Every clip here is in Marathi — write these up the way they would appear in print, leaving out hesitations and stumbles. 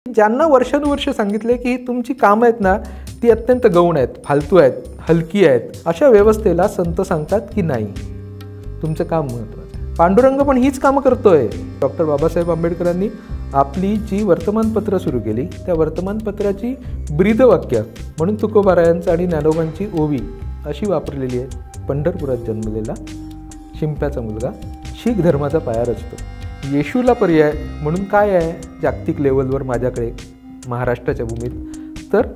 ज्यांना वर्षानुवर्ष सांगितले की तुमची कामं आहेत ना ती अत्यंत गौण आहेत, फालतू आहेत, हलकी आहेत, अशा व्यवस्थेला संत सांगतात की नाही, तुमचं काम महत्त्वाचं आहे. पांडुरंग पण हीच कामं करतोय. डॉक्टर बाबासाहेब आंबेडकरांनी आपली जी वर्तमानपत्र सुरू केली त्या वर्तमानपत्राची ब्रीदवाक्य म्हणून तुकोबारायांचं आणि ज्ञानोबांची ओवी अशी वापरलेली आहे. पंढरपुरात जन्मलेला शिंप्याचा मुलगा शीख धर्माचा पाया रचतो. येशूला पर्याय म्हणून काय आहे जागतिक लेवलवर माझ्याकडे महाराष्ट्राच्या भूमीत, तर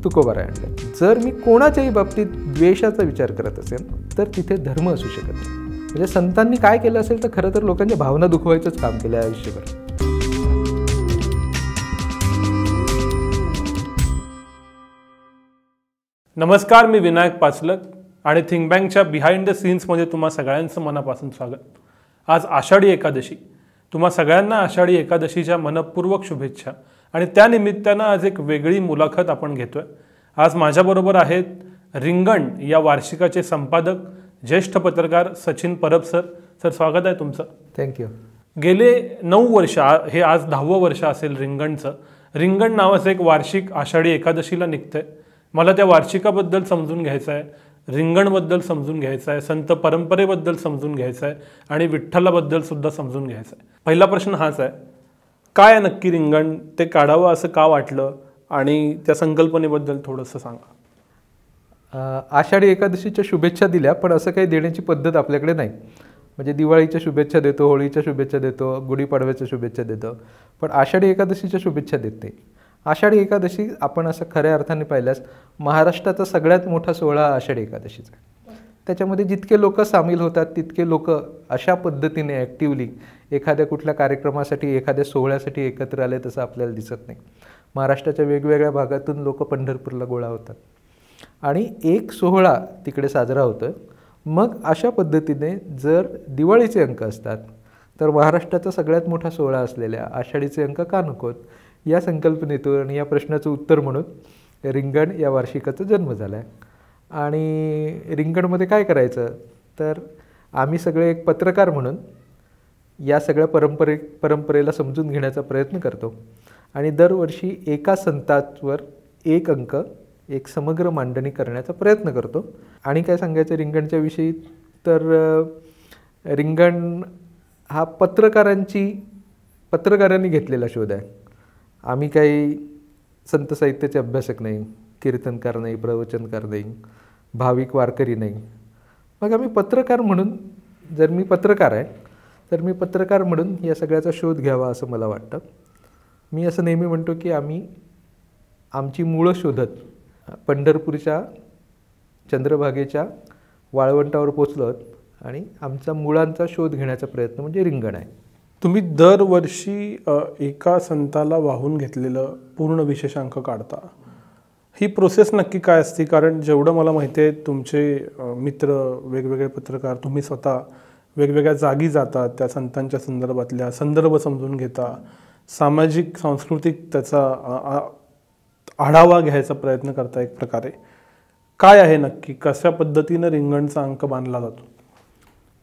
तुकोबारायांकडे. जर मी कोणाच्याही बाबतीत द्वेषाचा विचार करत असेल तर तिथे धर्म असू शकत नाही. म्हणजे संतांनी काय केलं असेल तर खरं तर लोकांच्या भावना दुखवायचंच काम केलं आहे आयुष्यभर. नमस्कार, मी विनायक पाचलक आणि थिंक बँकच्या बिहाइंड द सीन्समध्ये तुम्हा सगळ्यांचं मनापासून स्वागत. आज आषाढी एकादशी. तुम्हा सगळ्यांना आषाढी एकादशीच्या मनपूर्वक शुभेच्छा. आणि त्यानिमित्तानं आज एक वेगळी मुलाखत आपण घेतोय. आज माझ्याबरोबर आहेत रिंगण या वार्षिकाचे संपादक, ज्येष्ठ पत्रकार सचिन परब सर. सर, स्वागत आहे तुमचं. थँक्यू. गेले 9 वर्ष, हे आज 10वं वर्ष असेल रिंगणचं. रिंगण नावाचं एक वार्षिक आषाढी एकादशीला निघतंय. मला त्या वार्षिकाबद्दल समजून घ्यायचं आहे, रिंगणबद्दल समजून घ्यायचं आहे, संत परंपरेबद्दल समजून घ्यायचं आहे आणि विठ्ठलाबद्दल सुद्धा समजून घ्यायचं आहे. पहिला प्रश्न हाच आहे, काय आहे नक्की रिंगण? ते काढावं असं का वाटलं आणि त्या संकल्पनेबद्दल थोडंसं सांगा. आषाढी एकादशीच्या शुभेच्छा दिल्या, पण असं काही देण्याची पद्धत आपल्याकडे नाही. म्हणजे दिवाळीच्या शुभेच्छा देतो, होळीच्या शुभेच्छा देतो, गुढीपाडव्याच्या शुभेच्छा देतो, पण आषाढी एकादशीच्या शुभेच्छा देत नाही. आषाढी एकादशी आपण असं खऱ्या अर्थाने पाहिल्यास महाराष्ट्राचा सगळ्यात मोठा सोहळा आषाढी एकादशीचा आहे. त्याच्यामध्ये जितके लोक सामील होतात तितके लोक अशा पद्धतीने ॲक्टिवली एखाद्या कुठल्या कार्यक्रमासाठी, एखाद्या सोहळ्यासाठी एकत्र आले तसं आपल्याला दिसत नाही. महाराष्ट्राच्या वेगवेगळ्या भागातून लोक पंढरपूरला गोळा होतात आणि एक सोहळा तिकडे साजरा होतो. मग अशा पद्धतीने जर दिवाळीचे अंक असतात तर महाराष्ट्राचा सगळ्यात मोठा सोहळा असलेल्या आषाढीचे अंक का नकोत, या संकल्पनेतून आणि या प्रश्नाचं उत्तर म्हणून रिंगण या वार्षिकाचा जन्म झाला आहे. आणि रिंगणमध्ये काय करायचं तर आम्ही सगळे एक पत्रकार म्हणून या सगळ्या परंपरेला समजून घेण्याचा प्रयत्न करतो आणि दरवर्षी एका संतावर एक अंक, एक समग्र मांडणी करण्याचा प्रयत्न करतो. आणि काय सांगायचं रिंगणच्या विषयी तर रिंगण हा पत्रकारांनी घेतलेला शोध आहे. आम्ही काही संत साहित्याचे अभ्यासक नाही, कीर्तनकार नाही, प्रवचनकार नाही, भाविक वारकरी नाही. मग आम्ही पत्रकार म्हणून, जर मी पत्रकार आहे तर मी पत्रकार म्हणून या सगळ्याचा शोध घ्यावा असं मला वाटतं. मी असं नेहमी म्हणतो की आमची मुळं शोधत पंढरपूरच्या चंद्रभागेच्या वाळवंटावर पोचलो आणि आमचा मुळांचा शोध घेण्याचा प्रयत्न म्हणजे रिंगण आहे. तुम्ही दरवर्षी एका संताला वाहून घेतलेलं पूर्ण विशेषांक काढता. ही प्रोसेस नक्की काय असते? कारण जेवढं मला माहिती आहे तुमचे मित्र, वेगवेगळे पत्रकार, तुम्ही स्वतः वेगवेगळ्या जागी जाता, त्या संतांच्या संदर्भातल्या संदर्भ समजून घेता, सामाजिक सांस्कृतिक त्याचा आढावा घ्यायचा प्रयत्न करता. एक प्रकारे काय आहे नक्की, कशा पद्धतीनं रिंगणचा अंक बांधला जातो?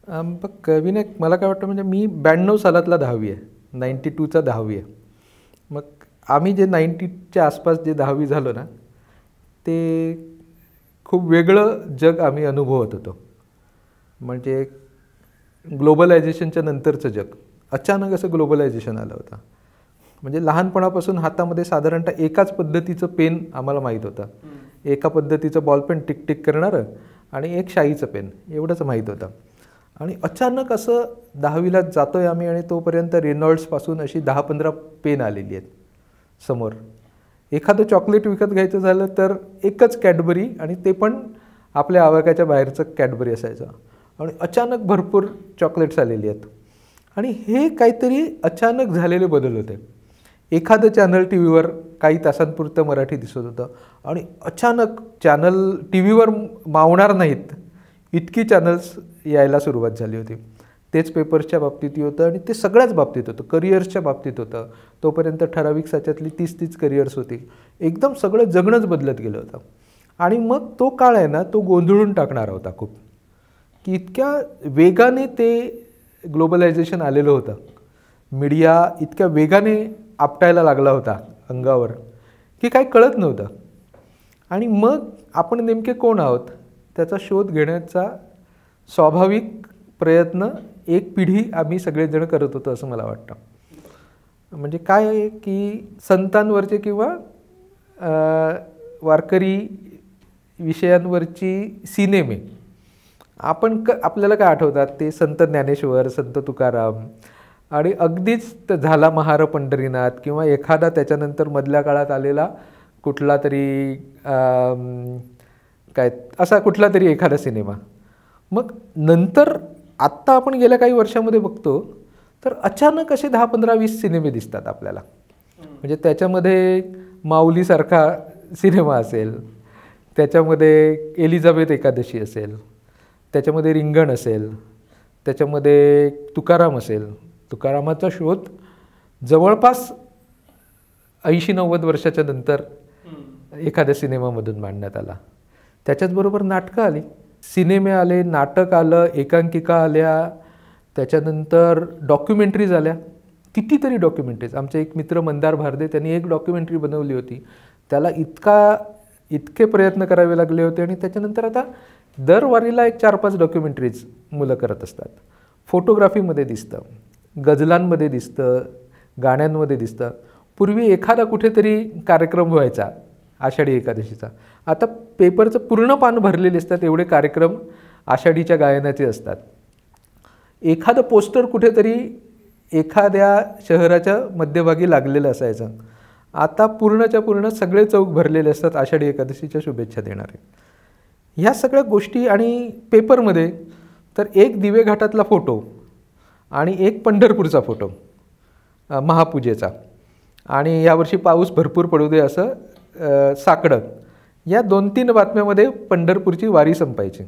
बघ विनायक, मला काय वाटतं म्हणजे मी 92 सालातला 10वी आहे, 92चा 10वी आहे. मग आम्ही जे 90च्या आसपास जे 10वी झालो ना ते खूप वेगळं जग आम्ही अनुभवत होतो. म्हणजे ग्लोबलायझेशनच्या नंतरचं जग. अचानक असं ग्लोबलायझेशन आलं होतं. म्हणजे लहानपणापासून हातामध्ये साधारणतः एकाच पद्धतीचं पेन आम्हाला माहीत होतं, एका पद्धतीचं बॉलपेन टिक टिक करणारं आणि एक शाईचं पेन, एवढंच माहीत होतं. आणि अचानक असं 10वीला जातो आहे आम्ही आणि तोपर्यंत रेनॉल्ड्सपासून अशी 10-15 पेन आलेली आहेत समोर. एखादं चॉकलेट विकत घ्यायचं झालं तर एकच कॅडबरी, आणि ते पण आपल्या आवाक्याच्या बाहेरचं कॅडबरी असायचं. आणि अचानक भरपूर चॉकलेट्स आलेली आहेत. आणि हे काहीतरी अचानक झालेले बदल होते. एखादं चॅनल टी व्हीवर काही तासांपुरतं मराठी दिसत होतं आणि अचानक चॅनल टी व्हीवर मावणार नाहीत इतकी चॅनल्स यायला सुरुवात झाली होती. तेच पेपर्सच्या बाबतीत होतं आणि ते सगळ्याच बाबतीत होतं, करिअर्सच्या बाबतीत होतं. तोपर्यंत ठराविक साच्यातली 30 करिअर्स होती. एकदम सगळं जगणंच बदलत गेलं होतं. आणि मग तो काळ आहे ना तो गोंधळून टाकणारा होता खूप, की इतक्या वेगाने ते ग्लोबलायझेशन आलेलं होतं. मीडिया इतक्या वेगाने आपटायला लागला होता अंगावर की काय कळत नव्हतं. आणि मग आपण नेमके कोण आहोत त्याचा शोध घेण्याचा स्वाभाविक प्रयत्न एक पिढी आम्ही सगळेजण करत होतो असं मला वाटतं. म्हणजे काय आहे की संतांवरचे किंवा वारकरी विषयांवरची सिनेमे आपल्याला काय आठवतात ते संत ज्ञानेश्वर, संत तुकाराम आणि अगदीच झाला महार पंढरीनाथ किंवा एखादा त्याच्यानंतर मधल्या काळात आलेला कुठला तरी काय असा कुठला तरी एखादा सिनेमा. मग नंतर आत्ता आपण गेल्या काही वर्षामध्ये बघतो तर अचानक असे 10, 15, 20 सिनेमे दिसतात आपल्याला. म्हणजे त्याच्यामध्ये माऊलीसारखा सिनेमा असेल, त्याच्यामध्ये एलिझाबेथ एकादशी असेल, त्याच्यामध्ये रिंगण असेल, त्याच्यामध्ये तुकाराम असेल. तुकारामाचा शोध जवळपास 80-90 वर्षाच्या नंतर एखाद्या सिनेमामधून मांडण्यात आला. त्याच्याचबरोबर नाटकं आली, सिनेमे आले, नाटक आलं, एकांकिका आल्या, त्याच्यानंतर डॉक्युमेंटरीज आल्या, कितीतरी डॉक्युमेंटरीज. आमचे एक मित्र मंदार भारदे त्यांनी एक डॉक्युमेंटरी बनवली होती. त्याला इतके प्रयत्न करावे लागले होते आणि त्याच्यानंतर आता दर वारीला एक 4-5 डॉक्युमेंटरीज मुलं करत असतात. फोटोग्राफीमध्ये दिसतं, गझलांमध्ये दिसतं, गाण्यांमध्ये दिसतं. पूर्वी एखादा कुठेतरी कार्यक्रम व्हायचा आषाढी एकादशीचा, आता पेपरचं पूर्ण पान भरलेले असतात एवढे कार्यक्रम आषाढीच्या गायनाचे असतात. एखादं पोस्टर कुठेतरी एखाद्या शहराच्या मध्यभागी लागलेलं असायचं, आता पूर्णच्या पूर्ण सगळे चौक भरलेले असतात आषाढी एकादशीच्या शुभेच्छा देणारे. ह्या सगळ्या गोष्टी आणि पेपरमध्ये तर एक दिवे घाटातला फोटो आणि एक पंढरपूरचा फोटो महापूजेचा आणि यावर्षी पाऊस भरपूर पडू दे असं साकडं, या 2-3 बातम्यामध्ये पंढरपूरची वारी संपायची.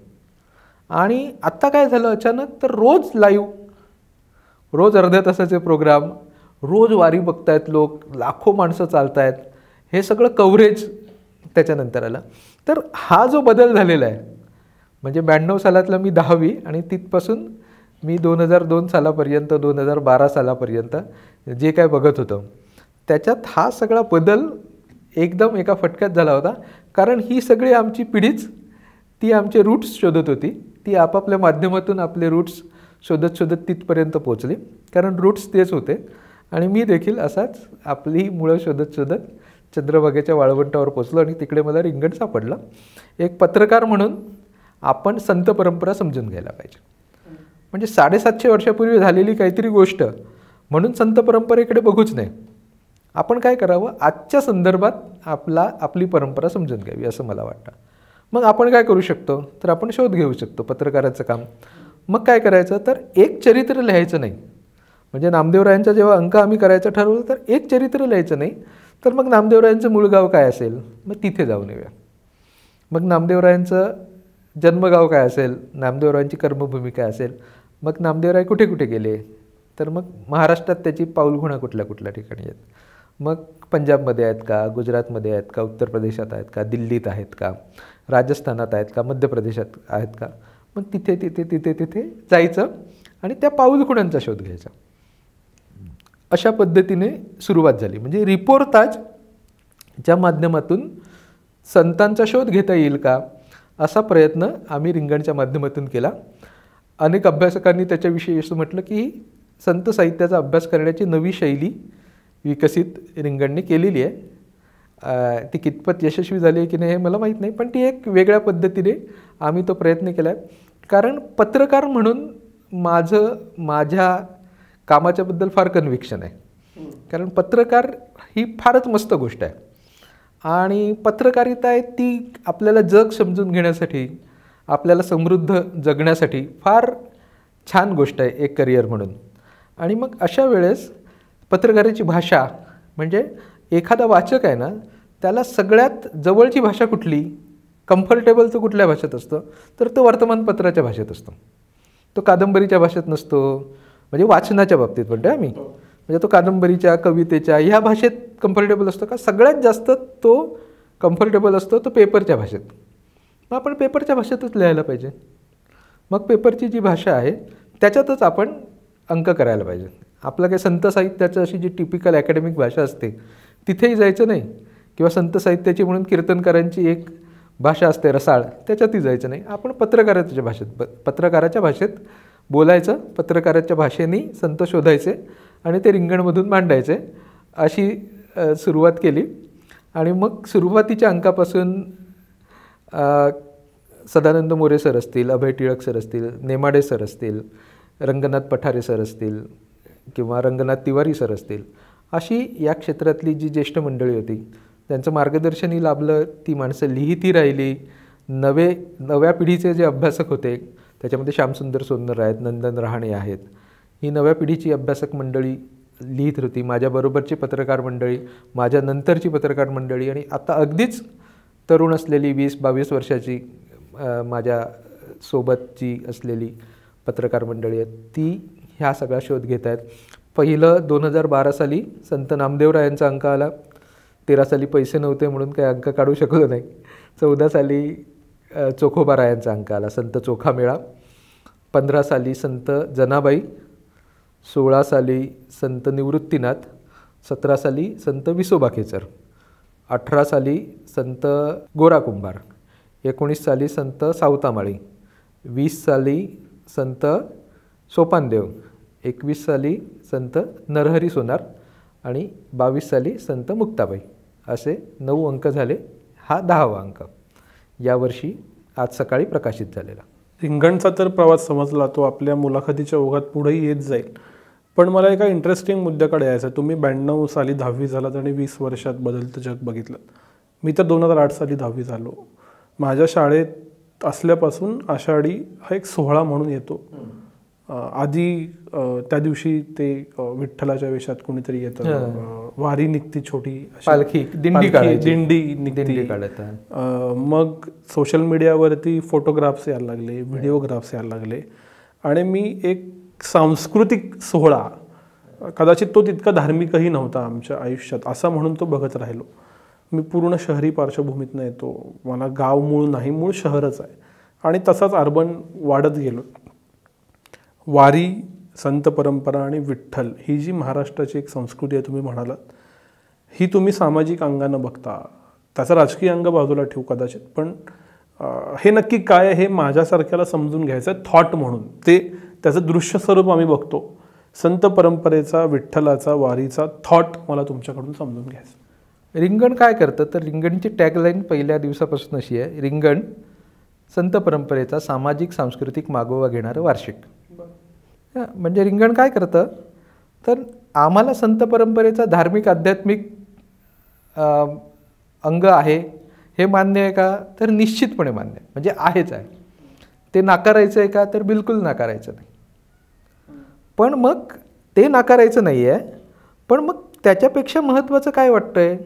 आणि आत्ता काय झालं अचानक तर रोज लाईव्ह, रोज अर्ध्या तासाचे प्रोग्राम, रोज वारी बघतायत लोक, लाखो माणसं चालत आहेत, हे सगळं कव्हरेज त्याच्यानंतर आलं. तर हा जो बदल झालेला आहे म्हणजे 92 सालातलं मी 10वी आणि तिथपासून मी 2002 सालापर्यंत 2012 सालापर्यंत जे काय बघत होतो त्याच्यात हा सगळा बदल एकदम एका फटक्यात झाला होता. कारण ही सगळी आमची पिढीच ती आमचे रूट्स शोधत होती, ती आपापल्या माध्यमातून आपले रूट्स शोधत शोधत तिथपर्यंत पोचली. कारण रूट्स तेच होते आणि मी देखील असाच आपली मुळं शोधत शोधत चंद्रभागेच्या वाळवंटावर पोचलो आणि तिकडे मला रिंगण सापडलं. एक पत्रकार म्हणून आपण संत परंपरा समजून घ्यायला पाहिजे. म्हणजे 750 वर्षापूर्वी झालेली काहीतरी गोष्ट म्हणून संत परंपरेकडे बघूच नाही. आपण काय करावं, आजच्या संदर्भात आपली परंपरा समजून घ्यावी असं मला वाटतं. मग आपण काय करू शकतो तर आपण शोध घेऊ शकतो, पत्रकाराचं काम. मग काय करायचं तर एक चरित्र लिहायचं नाही. म्हणजे नामदेवरायांचा जेव्हा अंक आम्ही करायचं ठरवलं तर एक चरित्र लिहायचं नाही, तर मग नामदेवरायांचं मूळ गाव काय असेल मग तिथे जाऊन येऊया. मग नामदेवरायांचं जन्मगाव काय असेल, नामदेवरायांची कर्मभूमी काय असेल, मग नामदेवराय कुठे कुठे गेले, तर मग महाराष्ट्रात त्याची पाऊलखुणा कुठल्या कुठल्या ठिकाणी आहेत. मग पंजाबमध्ये आहेत का, गुजरातमध्ये आहेत का, उत्तर प्रदेशात आहेत का, दिल्लीत आहेत का, राजस्थानात आहेत का, मध्य प्रदेशात आहेत का. मग तिथे तिथे तिथे तिथे जायचं आणि त्या पाऊलखुणांचा शोध घ्यायचा. अशा पद्धतीने सुरुवात झाली. म्हणजे रिपोर्टाजच्या माध्यमातून संतांचा शोध घेता येईल का असा प्रयत्न आम्ही रिंगणच्या माध्यमातून केला. अनेक अभ्यासकांनी त्याच्याविषयी असं म्हटलं की संत साहित्याचा अभ्यास करण्याची नवी शैली विकसित रिंगणने केलेली आहे. ती कितपत यशस्वी झाली आहे की नाही हे मला माहीत नाही, पण ती एक वेगळ्या पद्धतीने आम्ही तो प्रयत्न केला आहे. कारण पत्रकार म्हणून माझ्या कामाच्याबद्दल फार कन्व्हिक्शन आहे. कारण पत्रकार ही फारच मस्त गोष्ट आहे आणि पत्रकारिता आहे ती आपल्याला जग समजून घेण्यासाठी, आपल्याला समृद्ध जगण्यासाठी फार छान गोष्ट आहे एक करिअर म्हणून. आणि मग अशा वेळेस पत्रकाराची भाषा म्हणजे एखादा वाचक आहे ना त्याला सगळ्यात जवळची भाषा कुठली, कम्फर्टेबल तो कुठल्या भाषेत असतो तर तो वर्तमानपत्राच्या भाषेत असतो. तो कादंबरीच्या भाषेत नसतो. म्हणजे वाचनाच्या बाबतीत म्हणतो आम्ही, म्हणजे तो कादंबरीच्या, कवितेच्या ह्या भाषेत कम्फर्टेबल असतो का. सगळ्यात जास्त तो कम्फर्टेबल असतो तो पेपरच्या भाषेत. मग आपण पेपरच्या भाषेतच लिहायला पाहिजे. मग पेपरची जी भाषा आहे त्याच्यातच आपण अंक करायला पाहिजे. आपलं काही संत साहित्याचं अशी जी टिपिकल अकॅडमिक भाषा असते तिथेही जायचं नाही, किंवा संत साहित्याची म्हणून कीर्तनकारांची एक भाषा असते रसाळ, त्याच्यातही जायचं नाही. आपण पत्रकाराच्या भाषेत बोलायचं, पत्रकाराच्या भाषेने संत शोधायचे आणि ते रिंगणमधून मांडायचे, अशी सुरुवात केली. आणि मग सुरुवातीच्या अंकापासून सदानंद मोरे सर असतील, अभय टिळक सर असतील, नेमाडे सर असतील, रंगनाथ पठारे सर असतील किंवा रंगनाथ तिवारी सर असतील, अशी या क्षेत्रातली जी ज्येष्ठ मंडळी होती त्यांचं मार्गदर्शनही लाभलं. ती माणसं लिहिती राहिली. नव्या पिढीचे जे अभ्यासक होते त्याच्यामध्ये श्यामसुंदर सोनर आहेत, नंदन रहाणे आहेत, ही नव्या पिढीची अभ्यासक मंडळी लिहित होती. माझ्याबरोबरची पत्रकार मंडळी, माझ्या नंतरची पत्रकार मंडळी आणि आता अगदीच तरुण असलेली 20-22 वर्षाची माझ्या सोबतची असलेली पत्रकार मंडळी आहेत, ती ह्या सगळा शोध घेत आहेत. पहिलं 2012 साली संत नामदेवरायांचा अंक आला. 13 साली पैसे नव्हते म्हणून काही अंक काढू शकलो नाही. 14 साली चोखोबारायांचा अंक आला, संत चोखामेळा. 15 साली संत जनाबाई, 16 साली संत निवृत्तीनाथ, 17 साली संत विसोबा खेचर, 18 साली संत गोरा कुंभार, 19 साली संत सावतामाळी, 20 साली संत सोपानदेव, 21 साली संत नरहरी सोनार आणि 22 साली संत मुक्ताबाई, असे 9 अंक झाले. हा 10वा अंक यावर्षी आज सकाळी प्रकाशित झालेला. रिंगणचा तर प्रवास समजला, तो आपल्या मुलाखतीच्या ओघात पुढेही येत जाईल. पण मला एका इंटरेस्टिंग मुद्द्याकडे यायचं. तुम्ही 92 साली 10वी झालात आणि 20 वर्षात बदलतं जग बघितलं. मी तर 2008 साली 10वी झालो. माझ्या शाळेत असल्यापासून आषाढी हा एक सोहळा म्हणून येतो. आधी त्या दिवशी ते विठ्ठलाच्या वेशात कोणीतरी येतं, वारी निघती छोटी, पालखी, दिंडी निघती. मग सोशल मीडियावरती फोटोग्राफ्स यायला लागले, व्हिडिओग्राफ्स यायला लागले आणि मी एक सांस्कृतिक सोहळा, कदाचित तो तितका धार्मिकही नव्हता आमच्या आयुष्यात, असा म्हणून तो बघत राहिलो. मी पूर्ण शहरी पार्श्वभूमीतनं येतो, मला गाव मूळ नाही, मूळ शहरच आहे आणि तसाच अर्बन वाढत गेलो. वारी, संत परंपरा आणि विठ्ठल ही जी महाराष्ट्राची एक संस्कृती आहे तुम्ही म्हणालात, ही तुम्ही सामाजिक अंगानं बघता. त्याचा राजकीय अंग बाजूला ठेवू कदाचित, पण हे नक्की काय आहे हे माझ्यासारख्याला समजून घ्यायचं आहे थॉट म्हणून. त्याचं दृश्य स्वरूप आम्ही बघतो. संत परंपरेचा, विठ्ठलाचा, वारीचा थॉट मला तुमच्याकडून समजून घ्यायचं. रिंगण काय करतं तर रिंगणची टॅगलाईन पहिल्या दिवसापासून अशी आहे, रिंगण संत परंपरेचा सामाजिक सांस्कृतिक मागोवा घेणारं वार्षिक. म्हणजे रिंगण काय करतं तर आम्हाला संत परंपरेचा धार्मिक आध्यात्मिक अंग आहे हे मान्य आहे का तर निश्चितपणे मान्य आहे, म्हणजे आहेच आहे. ते नाकारायचं आहे का तर बिलकुल नाकारायचं नाही. पण मग ते नाकारायचं नाही आहे, पण मग त्याच्यापेक्षा महत्त्वाचं काय वाटतं आहे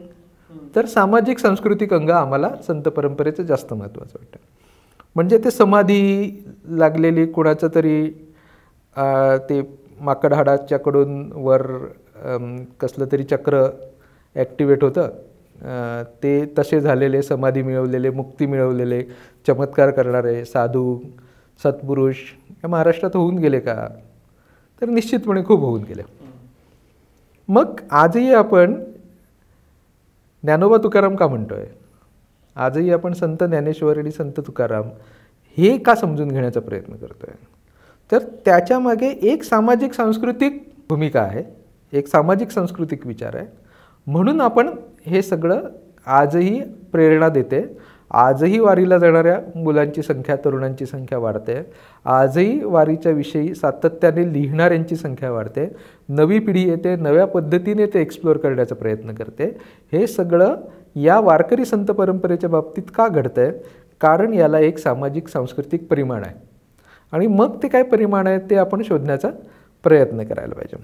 तर सामाजिक सांस्कृतिक अंग आम्हाला संत परंपरेचं जास्त महत्त्वाचं वाटतं. म्हणजे ते समाधी लागलेली कोणाचं तरी ते माकड हाडाच्याकडून वर कसलं तरी चक्र ॲक्टिवेट होतं, ते तसे झालेले, समाधी मिळवलेले, मुक्ती मिळवलेले, चमत्कार करणारे साधू सत्पुरुष या महाराष्ट्रात होऊन गेले का तर निश्चितपणे खूप होऊन गेले. मग आजही आपण ज्ञानोबा तुकाराम का म्हणतो आहे, आजही आपण संत ज्ञानेश्वर आणि संत तुकाराम हे का समजून घेण्याचा प्रयत्न करतो आहे तर त्याच्यामागे एक सामाजिक सांस्कृतिक भूमिका आहे, एक सामाजिक सांस्कृतिक विचार आहे. म्हणून आपण हे सगळं आजही प्रेरणा देते. आजही वारीला जाणाऱ्या मुलांची संख्या, तरुणांची संख्या वाढते. आजही वारीच्या विषयी सातत्याने लिहिणाऱ्यांची संख्या वाढते. नवी पिढी येते, नव्या पद्धतीने ते एक्सप्लोअर करण्याचा प्रयत्न करते. हे सगळं या वारकरी संत परंपरेच्या बाबतीत का घडतं आहे कारण याला एक सामाजिक सांस्कृतिक परिमाण आहे आणि मग ते काय परिमाण आहे ते आपण शोधण्याचा प्रयत्न करायला पाहिजे.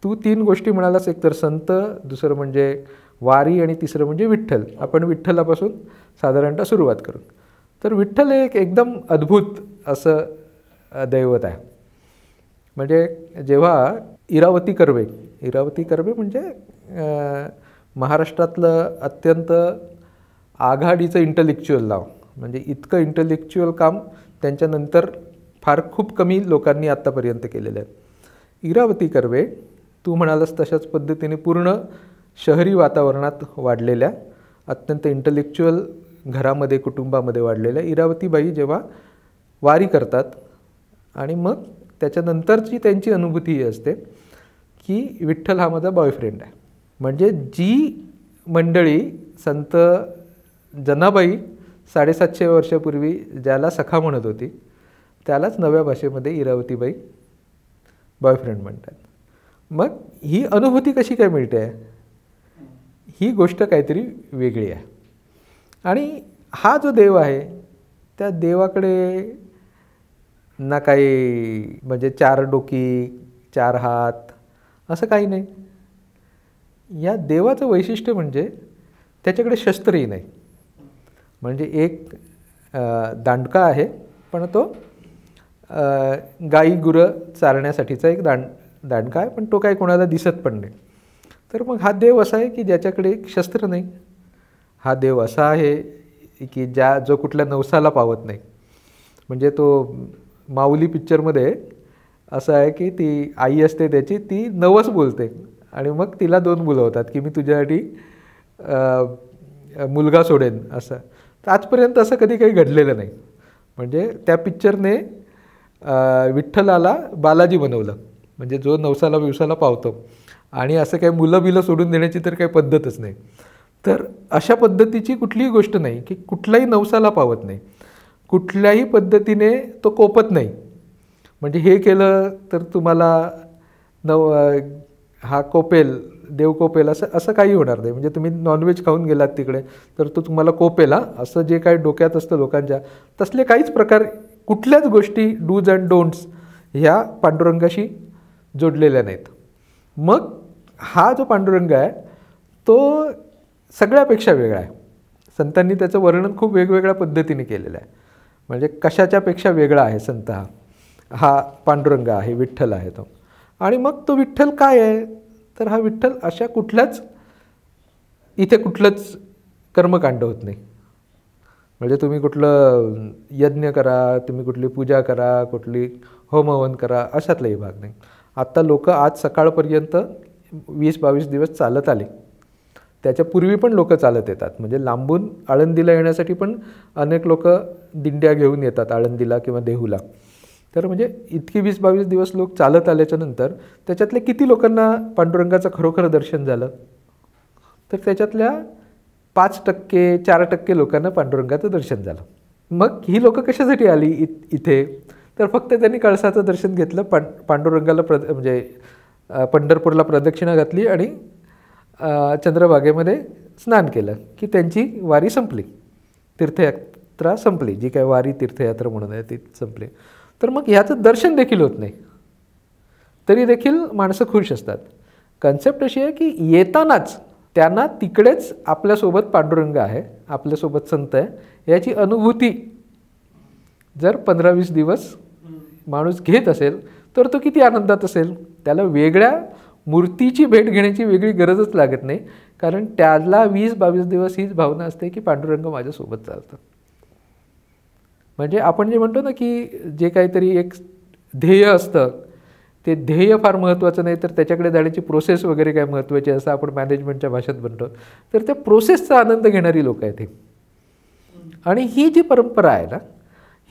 तू 3 गोष्टी म्हणालास, एक तर संत, दुसरं म्हणजे वारी आणि तिसरं म्हणजे विठ्ठल. आपण विठ्ठलापासून साधारणतः सुरुवात करू. तर विठ्ठल हे एक एकदम अद्भुत असं दैवत आहे. म्हणजे जेव्हा इरावती कर्वे म्हणजे महाराष्ट्रातलं अत्यंत आघाडीचं इंटलेक्च्युअल नाव, म्हणजे इतकं इंटलेक्च्युअल काम त्यांच्यानंतर फार खूप कमी लोकांनी आत्तापर्यंत केलेलं आहे. इरावती कर्वे तू म्हणालास तशाच पद्धतीने पूर्ण शहरी वातावरणात वाढलेल्या, अत्यंत इंटलेक्च्युअल घरामध्ये, कुटुंबामध्ये वाढलेल्या इरावतीबाई जेव्हा वारी करतात आणि मग त्याच्यानंतरची त्यांची अनुभूती ही असते की विठ्ठल हा माझा बॉयफ्रेंड आहे. म्हणजे जी मंडळी संत जनाबाई 750 वर्षापूर्वी ज्याला सखा म्हणत होती त्यालाच नव्या भाषेमध्ये इरावतीबाई बॉयफ्रेंड म्हणतात. मग ही अनुभूती कशी काय मिळते आहे, ही गोष्ट काहीतरी वेगळी आहे. आणि हा जो देव आहे त्या देवाकडे ना काही म्हणजे 4 डोकी 4 हात असं काही नाही. या देवाचं वैशिष्ट्य म्हणजे त्याच्याकडे शस्त्रही नाही. म्हणजे एक दांडका आहे, पण तो गाई गुरं चारण्यासाठीचा एक दांडका आहे, पण तो काही कोणाला दिसत पण नाही. तर मग हा देव असा आहे की ज्याच्याकडे एक शस्त्र नाही. हा देव असा आहे की जो कुठल्या नवसाला पावत नाही. म्हणजे तो माऊली पिक्चरमध्ये असं आहे की ती आई असते त्याची, ती नवस बोलते आणि मग तिला 2 मुलं होतात की मी तुझ्यासाठी मुलगा सोडेन असं. तर आजपर्यंत असं कधी काही घडलेलं नाही. म्हणजे त्या पिक्चरने विठ्ठलाला बालाजी बनवलं, म्हणजे जो नवसाला बिवसाला पावतो, आणि असं काही मुलं बिलं सोडून देण्याची तर काही पद्धतच नाही. तर अशा पद्धतीची कुठलीही गोष्ट नाही की कुठलाही नवसाला पावत नाही, कुठल्याही पद्धतीने तो कोपत नाही. म्हणजे हे केलं तर तुम्हाला हा कोपेल, देव कोपेल असं काही होणार नाही. म्हणजे तुम्ही नॉनव्हेज खाऊन गेलात तिकडे तर तो तुम्हाला कोपेल, असं जे काही डोक्यात असतं लोकांच्या, तसले काहीच प्रकार, कुठल्याच गोष्टी डूज अँड डोंट्स ह्या पांडुरंगाशी जोडलेल्या नाहीत. मग हा जो पांडुरंग आहे तो सगळ्यापेक्षा वेगळा आहे. संतांनी त्याचं वर्णन खूप वेगवेगळ्या पद्धतीने केलेलं आहे. म्हणजे कशाच्यापेक्षा वेगळा आहे संत हा पांडुरंग आहे, विठ्ठल आहे तो. आणि मग तो विठ्ठल काय आहे, तर हा विठ्ठल अशा इथे कुठलंच कर्मकांड होत नाही. म्हणजे तुम्ही कुठलं यज्ञ करा, तुम्ही कुठली पूजा करा, कुठली होमहवन करा, अशातलाही भाग नाही. आत्ता लोक आज सकाळपर्यंत 20-22 दिवस चालत आले, त्याच्यापूर्वी पण लोक चालत येतात. म्हणजे लांबून आळंदीला येण्यासाठी पण अनेक लोक दिंड्या घेऊन येतात आळंदीला किंवा देहूला. तर म्हणजे इतकी 20-22 दिवस लोक चालत आल्याच्यानंतर त्याच्यातल्या किती लोकांना पांडुरंगाचं खरोखर दर्शन झालं, तर त्याच्यातल्या 5% 4% लोकांना पांडुरंगाचं दर्शन झालं. मग ही लोकं कशासाठी आली इथे, तर फक्त त्यांनी कळसाचं दर्शन घेतलं, पांडुरंगाला म्हणजे पंढरपूरला प्रदक्षिणा घातली आणि चंद्रभागेमध्ये स्नान केलं की त्यांची वारी संपली, तीर्थयात्रा संपली, जी काय वारी तीर्थयात्रा म्हणून आहे ती संपली. तर मग ह्याचं दर्शन देखील होत नाही तरी देखील माणसं खुश असतात. कन्सेप्ट अशी आहे की येतानाच त्यांना तिकडेच आपल्यासोबत पांडुरंग आहे, आपल्यासोबत संत आहे, याची अनुभूती जर 15-20 दिवस माणूस घेत असेल तर तो किती आनंदात असेल. त्याला वेगळ्या मूर्तीची भेट घेण्याची वेगळी गरजच लागत नाही, कारण त्याला 20-22 दिवस हीच भावना असते की पांडुरंग माझ्यासोबत चालतं. म्हणजे आपण जे म्हणतो ना की जे काहीतरी एक ध्येय असतं, ते ध्येय फार महत्त्वाचं नाही, तर त्याच्याकडे जाण्याची प्रोसेस वगैरे काय महत्त्वाची असं आपण मॅनेजमेंटच्या भाषेत म्हणतो. तर त्या प्रोसेसचा आनंद घेणारी लोक आहेत. आणि ही जी परंपरा आहे ना,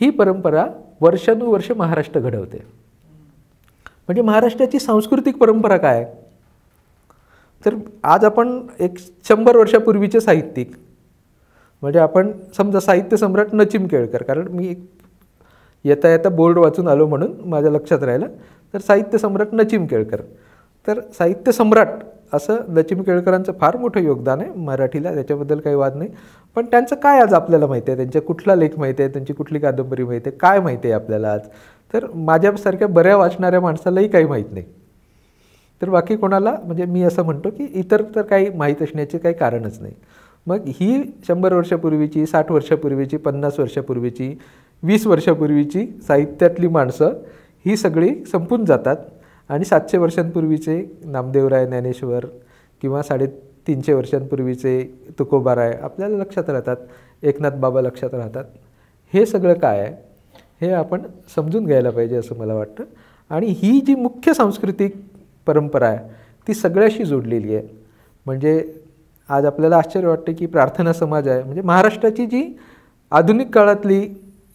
ही परंपरा वर्षानुवर्ष महाराष्ट्र घडवते. म्हणजे महाराष्ट्राची सांस्कृतिक परंपरा काय आहे, तर आज आपण एक 100 वर्षापूर्वीचे साहित्यिक, म्हणजे आपण समजा साहित्य सम्राट नचिम केळकर, कारण मी एक येता येता बोर्ड वाचून आलो म्हणून माझ्या लक्षात राहिलं, तर साहित्य सम्राट नचिम केळकर. तर साहित्य सम्राट असं नचिम केळकरांचं फार मोठं योगदान आहे मराठीला, त्याच्याबद्दल काही वाद नाही. पण त्यांचं काय आज आपल्याला माहिती आहे, त्यांच्या कुठला लेख माहिती आहे, त्यांची कुठली कादंबरी माहिती आहे, काय माहिती आहे आपल्याला आज, तर माझ्यासारख्या बऱ्या वाचणाऱ्या माणसालाही काही माहीत नाही. तर बाकी कोणाला, म्हणजे मी असं म्हणतो की इतर तर काही माहीत असण्याचे काही कारणच नाही. मग ही 100 वर्षापूर्वीची, 60 वर्षापूर्वीची, 50 वर्षापूर्वीची, 20 वर्षापूर्वीची साहित्यातली माणसं ही सगळी संपून जातात आणि 700 वर्षांपूर्वीचे नामदेवराय, ज्ञानेश्वर किंवा 350 वर्षांपूर्वीचे तुकोबाराय आपल्याला लक्षात राहतात, एकनाथ बाबा लक्षात राहतात. हे सगळं काय आहे हे आपण समजून घ्यायला पाहिजे असं मला वाटतं. आणि ही जी मुख्य सांस्कृतिक परंपरा आहे ती सगळ्याशी जोडलेली आहे. म्हणजे आज आपल्याला आश्चर्य वाटते की प्रार्थना समाज आहे, म्हणजे महाराष्ट्राची जी आधुनिक काळातली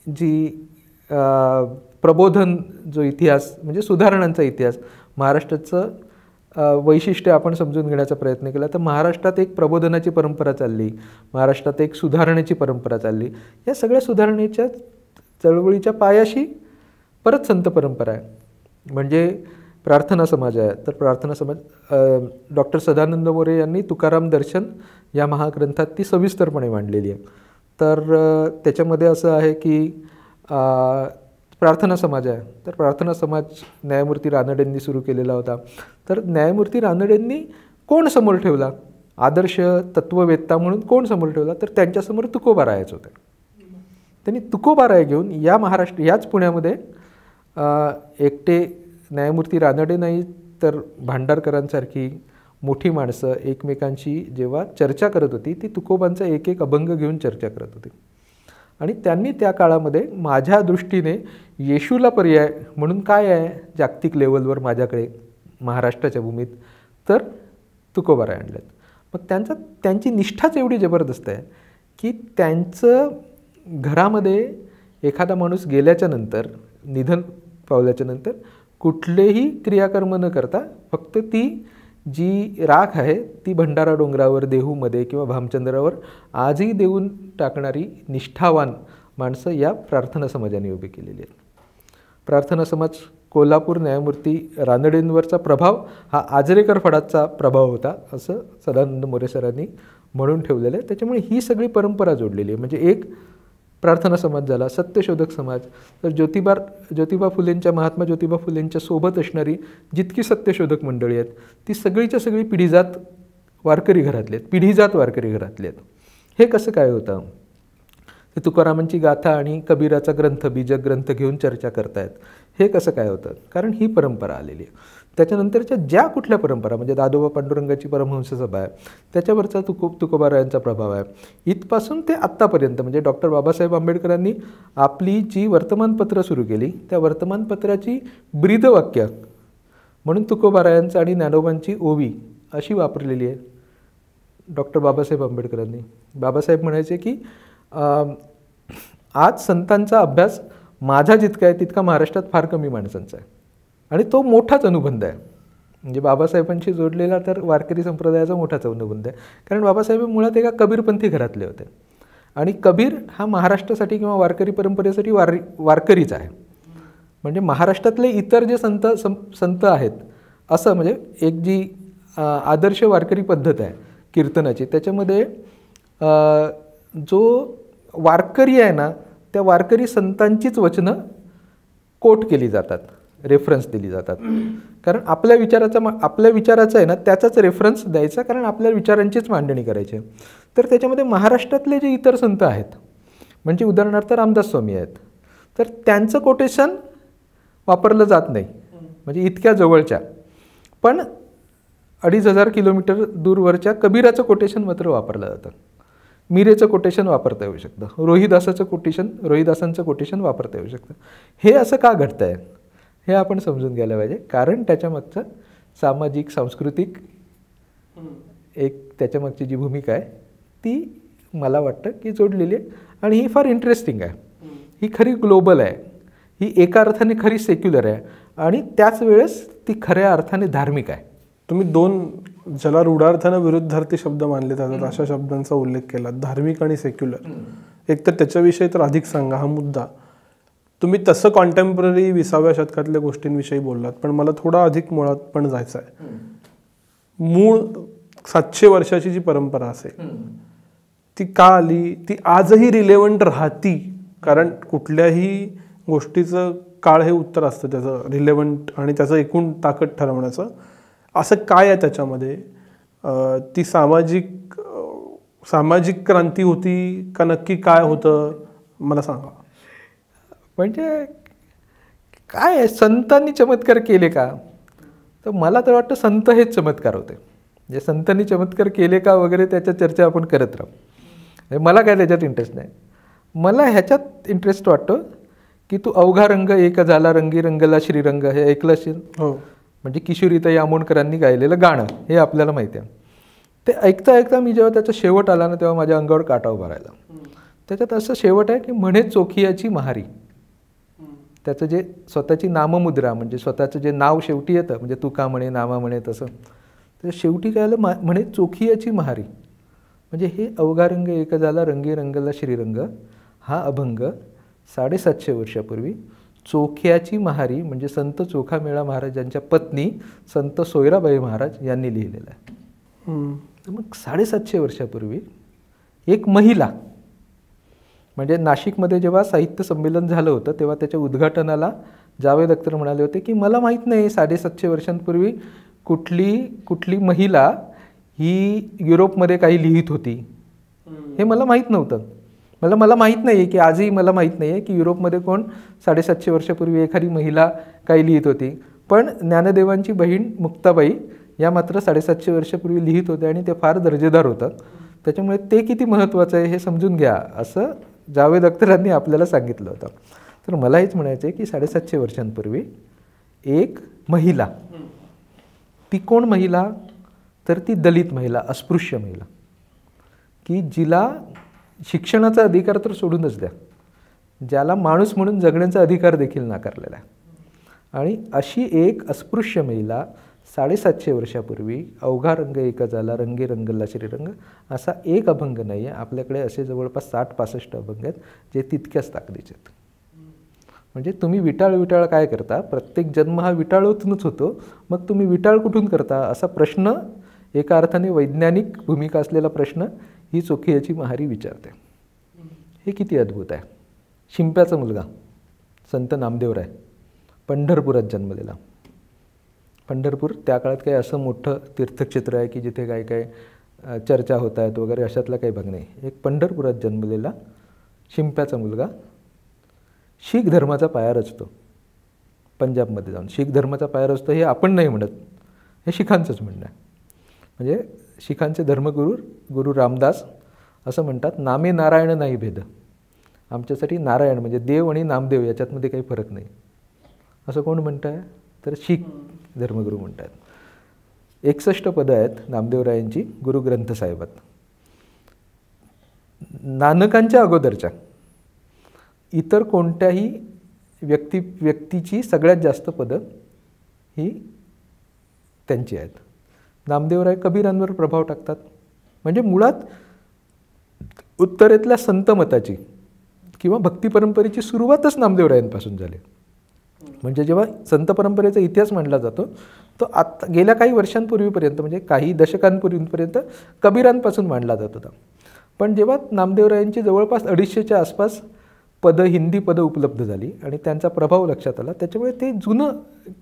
जी प्रबोधन जो इतिहास म्हणजे सुधारणांचा इतिहास महाराष्ट्राचं वैशिष्ट्य आपण समजून घेण्याचा प्रयत्न केला तर महाराष्ट्रात एक प्रबोधनाची परंपरा चालली, महाराष्ट्रात एक सुधारणेची परंपरा चालली. या सगळ्या सुधारणेच्या चळवळीच्या पायाशी परत संत परंपरा आहे. म्हणजे प्रार्थना समाज आहे तर प्रार्थना समाज डॉक्टर सदानंद मोरे यांनी तुकाराम दर्शन या महाग्रंथात ती सविस्तरपणे मांडलेली आहे. तर त्याच्यामध्ये असं आहे की प्रार्थना समाज आहे तर प्रार्थना समाज न्यायमूर्ती रानडेंनी सुरू केलेला होता. तर न्यायमूर्ती रानडेंनी कोण समोर ठेवला, आदर्श तत्ववेत्ता म्हणून कोण समोर ठेवला, तर त्यांच्यासमोर तुकोबारायच होते. त्यांनी तुकोबाराय घेऊन याच पुण्यामध्ये एकटे न्यायमूर्ती रानडे नाही तर भांडारकरांसारखी मोठी माणसं एकमेकांशी जेव्हा चर्चा करत होती ती तुकोबांचा एक एक अभंग घेऊन चर्चा करत होती. आणि त्यांनी त्या काळामध्ये माझ्या दृष्टीने येशूला पर्याय म्हणून काय आहे जागतिक लेवलवर माझ्याकडे महाराष्ट्राच्या भूमीत, तर तुकोबाराय आणल्यात. मग त्यांची निष्ठाच एवढी जबरदस्त आहे की त्यांचं घरामध्ये एखादा माणूस गेल्याच्या नंतर, निधन पावल्याच्या नंतर कुठलेही क्रियाकर्म न करता फक्त ती जी राख आहे ती भंडारा डोंगरावर, देहूमध्ये किंवा भामचंद्रावर आजही देऊन टाकणारी निष्ठावान माणसं या प्रार्थना समाजाने उभी केलेली आहेत. प्रार्थना समाज कोल्हापूर न्यायमूर्ती रानडेंवरचा प्रभाव हा आजरेकर फडाचा प्रभाव होता असं सदानंद मोरे सरांनी म्हणून ठेवलेलं आहे. त्याच्यामुळे ही सगळी परंपरा जोडलेली आहे. म्हणजे एक प्रार्थना समाज झाला, सत्यशोधक समाज, तर ज्योतिबा फुलेंच्या, महात्मा ज्योतिबा फुलेंच्या सोबत असणारी जितकी सत्यशोधक मंडळी आहेत ती सगळीच्या सगळी पिढीजात वारकरी घरातली आहेत, पिढीजात वारकरी घरातली आहेत. हे कसं काय होतं? ते तुकारामांची गाथा आणि कबीराचा ग्रंथ, बीजक ग्रंथ घेऊन चर्चा करतायत. हे कसं काय होतं? कारण ही परंपरा आलेली आहे. त्याच्यानंतरच्या ज्या कुठल्या परंपरा म्हणजे दादोबा पांडुरंगाची परमहंस सभा आहे त्याच्यावरचा तुकोबारायांचा प्रभाव आहे. इथपासून ते आत्तापर्यंत म्हणजे डॉक्टर बाबासाहेब आंबेडकरांनी आपली जी वर्तमानपत्रं सुरू केली त्या वर्तमानपत्राची ब्रीदवाक्य म्हणून तुकोबारायांचं आणि ज्ञानोबांची ओवी अशी वापरलेली आहे डॉक्टर बाबासाहेब आंबेडकरांनी. बाबासाहेब म्हणायचे की आज संतांचा अभ्यास माझा जितका आहे तितका महाराष्ट्रात फार कमी माणसांचा आहे आणि तो मोठाच अनुबंध आहे. म्हणजे बाबासाहेबांशी जोडलेला तर वारकरी संप्रदायाचा मोठाच अनुबंध आहे. कारण बाबासाहेब मुळात एका कबीरपंथी घरातले होते आणि कबीर हा महाराष्ट्रासाठी किंवा वारकरी परंपरेसाठी वारकरीच आहे. म्हणजे महाराष्ट्रातले इतर जे संत आहेत असं म्हणजे एक जी आदर्श वारकरी पद्धत आहे कीर्तनाची त्याच्यामध्ये जो वारकरी आहे ना त्या वारकरी संतांचीच वचनं कोट केली जातात, रेफरन्स दिली जातात. कारण आपल्या विचाराचा आहे ना त्याचाच रेफरन्स द्यायचा, कारण आपल्या विचारांचीच मांडणी करायची. तर त्याच्यामध्ये महाराष्ट्रातले जे इतर संत आहेत म्हणजे उदाहरणार्थ रामदास स्वामी आहेत तर त्यांचं कोटेशन वापरलं जात नाही. म्हणजे इतक्या जवळच्या पण 2500 किलोमीटर दूरवरच्या कबीराचं कोटेशन मात्र वापरलं जातं. मीरेचं कोटेशन वापरता येऊ शकतं, रोहिदासांचं कोटेशन वापरता येऊ शकतं. हे असं का घडतं आहे हे आपण समजून घ्यायला पाहिजे. कारण त्याच्यामागचं सामाजिक सांस्कृतिक एक त्याच्यामागची जी भूमिका आहे ती मला वाटतं की जोडलेली आहे आणि ही फार इंटरेस्टिंग आहे. ही खरी ग्लोबल आहे, ही एका अर्थाने खरी सेक्युलर आहे आणि त्याच वेळेस ती खऱ्या अर्थाने धार्मिक आहे. तुम्ही दोन ज्याला रूढार्थानं विरुद्धार्थी शब्द मानले जातात अशा शब्दांचा उल्लेख केला, धार्मिक आणि सेक्युलर. एक तर त्याच्याविषयी तर अधिक सांगा हा मुद्दा. तुम्ही तसं कॉन्टेम्पररी 20व्या शतकातल्या गोष्टींविषयी बोललात पण मला थोडा अधिक मुळात पण जायचं आहे. मूळ 700 वर्षाची जी परंपरा असेल ती का आली, ती आजही रिलेव्हंट राहती? कारण कुठल्याही गोष्टीचं काळ हे उत्तर असतं त्याचं रिलेव्हंट आणि त्याचं एकूण ताकद ठरवण्याचं. असं काय आहे त्याच्यामध्ये? ती सामाजिक क्रांती होती का नक्की काय होतं मला सांगा. म्हणजे काय आहे, संतांनी चमत्कार केले का? तर मला तर वाटतं संत हेच चमत्कार होते. म्हणजे संतांनी चमत्कार केले का वगैरे त्याच्या चर्चा आपण करत राहू. मला काय त्याच्यात इंटरेस्ट नाही. मला ह्याच्यात इंटरेस्ट वाटतो की तू अवघा रंग एक झाला रंगी रंगला श्रीरंग हे ऐकलं असेल. हो. म्हणजे किशोरीताई आमोणकरांनी गायलेलं गाणं हे आपल्याला माहिती आहे. ते ऐकता ऐकता मी जेव्हा त्याचा शेवट आला ना तेव्हा माझ्या अंगावर काटा उभा राहिला. त्याच्यात असं शेवट आहे की म्हणे चोखियाची महारी. त्याचं जे स्वतःची नाममुद्रा म्हणजे स्वतःचं जे नाव शेवटी येतं म्हणजे तू का म्हणे नामा म्हणे तसं, तर शेवटी काय आलं म्हणे चोखियाची महारी. म्हणजे हे अवघा रंग एक झाला रंगी रंगला श्रीरंग हा अभंग 750 वर्षापूर्वी चोख्याची महारी म्हणजे संत चोखामेळा महाराजांच्या पत्नी संत सोयराबाई महाराज यांनी लिहिलेला आहे. तर मग 750 वर्षापूर्वी एक महिला म्हणजे नाशिकमध्ये जेव्हा साहित्य संमेलन झालं होतं तेव्हा त्याच्या उद्घाटनाला जावेद अख्तर म्हणाले होते की मला माहीत नाही 750 वर्षांपूर्वी कुठली महिला ही युरोपमध्ये काही लिहित होती, हे मला माहीत नव्हतं. मला माहीत नाही आहे की आजही मला माहीत नाही आहे की युरोपमध्ये कोण 750 वर्षापूर्वी एखादी महिला काही लिहित होती. पण ज्ञानदेवांची बहीण मुक्ताबाई या मात्र 750 वर्षापूर्वी लिहित होत्या आणि ते फार दर्जेदार होतं. त्याच्यामुळे ते किती महत्त्वाचं आहे हे समजून घ्या असं जावेद अख्तरांनी आपल्याला सांगितलं होतं. तर मला हेच म्हणायचं आहे की 750 वर्षांपूर्वी एक महिला, ती कोण महिला तर ती दलित महिला, अस्पृश्य महिला, की जिला शिक्षणाचा अधिकार तर सोडूनच द्या, ज्याला माणूस म्हणून जगण्याचा अधिकार देखील नाकारलेला आहे. आणि अशी एक अस्पृश्य महिला 750 वर्षापूर्वी अवघा रंग एक झाला रंगी रंगला श्रीरंग असा एक अभंग नाही आहे. आपल्याकडे असे जवळपास 60-65 अभंग आहेत जे तितक्याच ताकदीचे आहेत. म्हणजे तुम्ही विटाळ काय करता, प्रत्येक जन्म हा विटाळूनच होतो, मग तुम्ही विटाळ कुठून करता असा प्रश्न, एका अर्थाने वैज्ञानिक भूमिका असलेला प्रश्न ही चोखियाची महारी विचारते. हे किती अद्भुत आहे. शिंप्याचा मुलगा संत नामदेवराय पंढरपुरात जन्मलेला. पंढरपूर त्या काळात काही असं मोठं तीर्थक्षेत्र आहे की जिथे काय चर्चा होत आहेत वगैरे अशातला काही भाग नाही. एक पंढरपुरात जन्मलेला शिंप्याचा मुलगा शीख धर्माचा पाया रचतो. पंजाबमध्ये जाऊन शीख धर्माचा पाया रचतो हे आपण नाही म्हणत, हे शिखांचंच म्हणणं आहे. म्हणजे शिखांचे धर्मगुरू गुरु रामदास असं म्हणतात, नामे नारायण नाही भेद. आमच्यासाठी नारायण म्हणजे देव आणि नामदेव याच्यातमध्ये काही फरक नाही असं कोण म्हणतं आहे तर शीख धर्मगुरू म्हणतात. 61 पदं आहेत नामदेवरायांची गुरु ग्रंथ साहेबात. नानकांच्या अगोदरच्या इतर कोणत्याही व्यक्तीची सगळ्यात जास्त पदं ही त्यांची आहेत. नामदेवराय कबीरांवर प्रभाव टाकतात. म्हणजे मुळात उत्तरेतल्या संत मताची किंवा भक्ती परंपरेची सुरुवातच नामदेवरायांपासून झाली. म्हणजे जेव्हा संत परंपरेचा इतिहास मांडला जातो तो आत्ता गेल्या काही वर्षांपूर्वीपर्यंत म्हणजे काही दशकांपूर्वीपर्यंत कबीरांपासून मांडला जात होता. पण जेव्हा नामदेवरायांची जवळपास 250च्या आसपास पदं हिंदी पदं उपलब्ध झाली आणि त्यांचा प्रभाव लक्षात आला त्याच्यामुळे ते जुनं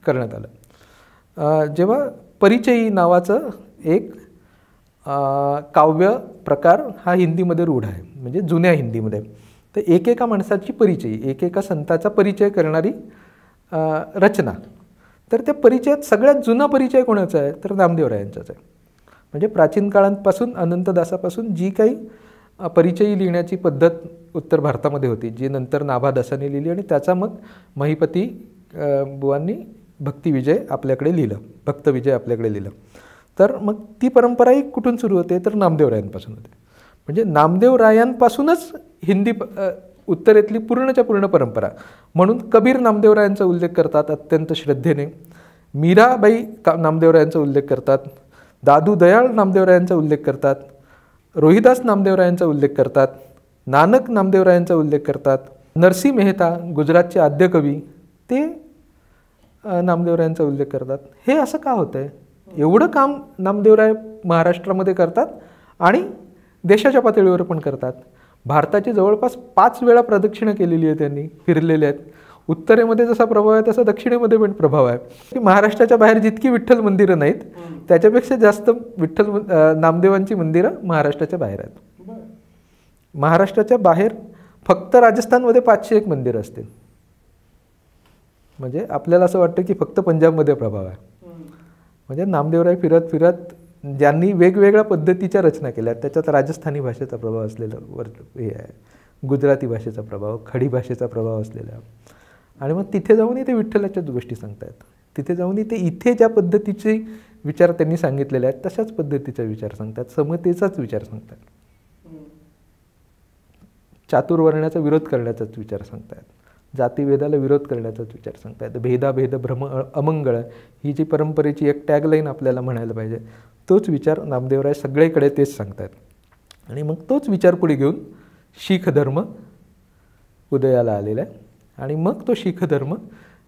करण्यात आलं. जेव्हा परिचयी नावाचं एक काव्य प्रकार हा हिंदीमध्ये रूढ आहे म्हणजे जुन्या हिंदीमध्ये, तर एकेका माणसाची परिचयी एकेका संताचा परिचय करणारी रचना. तर त्या परिचयात सगळ्यात जुना परिचय कोणाचा आहे तर नामदेवरायांचाच आहे. म्हणजे प्राचीन काळांपासून अनंतदासापासून जी काही परिचयी लिहिण्याची पद्धत उत्तर भारतामध्ये होती जी नंतर नाभादासाने लिहिली आणि त्याचा मग महिपती बुवांनी भक्तिविजय आपल्याकडे लिहिलं, भक्तविजय आपल्याकडे लिहिलं. तर मग ती परंपराही कुठून सुरू होते तर नामदेवरायांपासून होते. म्हणजे नामदेवरायांपासूनच हिंदी उत्तरेतली पूर्णच्या पूर्ण परंपरा. म्हणून कबीर नामदेवरायांचा उल्लेख करतात अत्यंत श्रद्धेने, मीराबाई नामदेवरायांचा उल्लेख करतात, दादू दयाळ नामदेवरायांचा उल्लेख करतात, रोहिदास नामदेवरायांचा उल्लेख करतात, नानक नामदेवरायांचा उल्लेख करतात, नरसी मेहता गुजरातचे आद्य कवी ते नामदेवरायांचा उल्लेख करतात. हे असं का होतं आहे? एवढं काम नामदेवराय महाराष्ट्रामध्ये करतात आणि देशाच्या पातळीवर पण करतात. भारताची जवळपास 5 वेळा प्रदक्षिणा केलेली आहे त्यांनी, फिरलेले आहेत. उत्तरेमध्ये जसा प्रभाव आहे तसा दक्षिणेमध्ये पण प्रभाव आहे. की महाराष्ट्राच्या बाहेर जितकी विठ्ठल मंदिरं नाहीत त्याच्यापेक्षा जास्त नामदेवांची मंदिरं महाराष्ट्राच्या बाहेर आहेत. महाराष्ट्राच्या बाहेर फक्त राजस्थानमध्ये 501 मंदिरं असतील. म्हणजे आपल्याला असं वाटतं की फक्त पंजाबमध्ये प्रभाव आहे. म्हणजे नामदेवराय फिरत फिरत ज्यांनी वेगवेगळ्या पद्धतीच्या रचना केल्या त्याच्यात राजस्थानी भाषेचा प्रभाव असलेला हे आहे, गुजराती भाषेचा प्रभाव, खडी भाषेचा प्रभाव असलेला. आणि मग तिथे जाऊनही ते विठ्ठलाच्याच गोष्टी सांगतायत. तिथे जाऊनही ते इथे ज्या पद्धतीची विचार त्यांनी सांगितलेले आहेत तशाच पद्धतीचा विचार सांगतात, समतेचाच विचार सांगतात, चातुर्वर्ण्याचा विरोध करण्याचाच विचार सांगतात, जातीभेदाला विरोध करण्याचाच विचार सांगतात, भेदाभेद भ्रम अमंगळ ही जी परंपरेची एक टॅगलाईन आपल्याला म्हणायला पाहिजे, तोच विचार नामदेवराय सगळीकडे तेच सांगतात. आणि मग तोच विचार पुढे घेऊन शीख धर्म उदयाला आलेला आहे. आणि मग तो शीख धर्म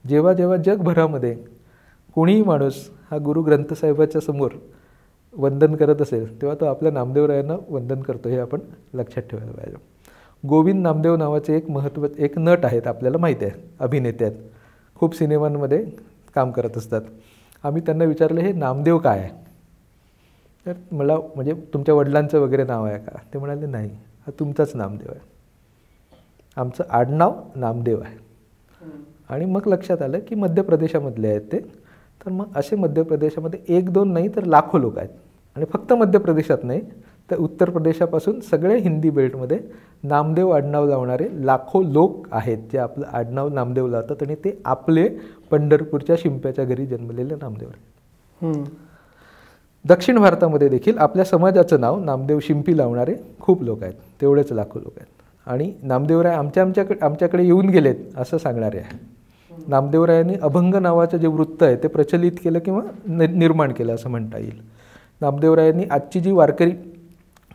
जेव्हा जेव्हा जगभरामध्ये कोणीही माणूस हा गुरु ग्रंथसाहेबाच्या समोर वंदन करत असेल तेव्हा तो आपल्या नामदेवरायांना वंदन करतो, हे आपण लक्षात ठेवायला पाहिजे. गोविंद नामदेव नावाचे एक नट आहेत, आपल्याला माहिती आहे, अभिनेते आहेत, खूप सिनेमांमध्ये काम करत असतात. आम्ही त्यांना विचारलं हे नामदेव काय आहे, तर मला म्हणजे तुमच्या वडिलांचं वगैरे नाव आहे का, ते म्हणाले नाही, हा तुमचाच नामदेव आहे, आमचं आडनाव नामदेव आहे. आणि मग लक्षात आलं की मध्य प्रदेशामधले आहेत ते. तर मग असे मध्य प्रदेशामध्ये 1-2 नाही तर लाखो लोक आहेत. आणि फक्त मध्य प्रदेशात नाही तर उत्तर प्रदेशापासून सगळे हिंदी बेल्टमध्ये नामदेव आडनाव लावणारे लाखो लोक आहेत, जे आपलं आडनाव नामदेव लावतात आणि ते आपले पंढरपूरच्या शिंप्याच्या घरी जन्मलेले नामदेव आहेत. दक्षिण भारतामध्ये देखील आपल्या समाजाचं नाव नामदेव शिंपी लावणारे खूप लोक आहेत, तेवढेच लाखो लोक आहेत. आणि नामदेवराय आमच्याकडे येऊन गेलेत असं सांगणारे आहे. नामदेवरायांनी अभंग नावाचं जे वृत्त आहे ते प्रचलित केलं किंवा निर्माण केलं असं म्हणता येईल. नामदेवरायांनी आजची जी वारकरी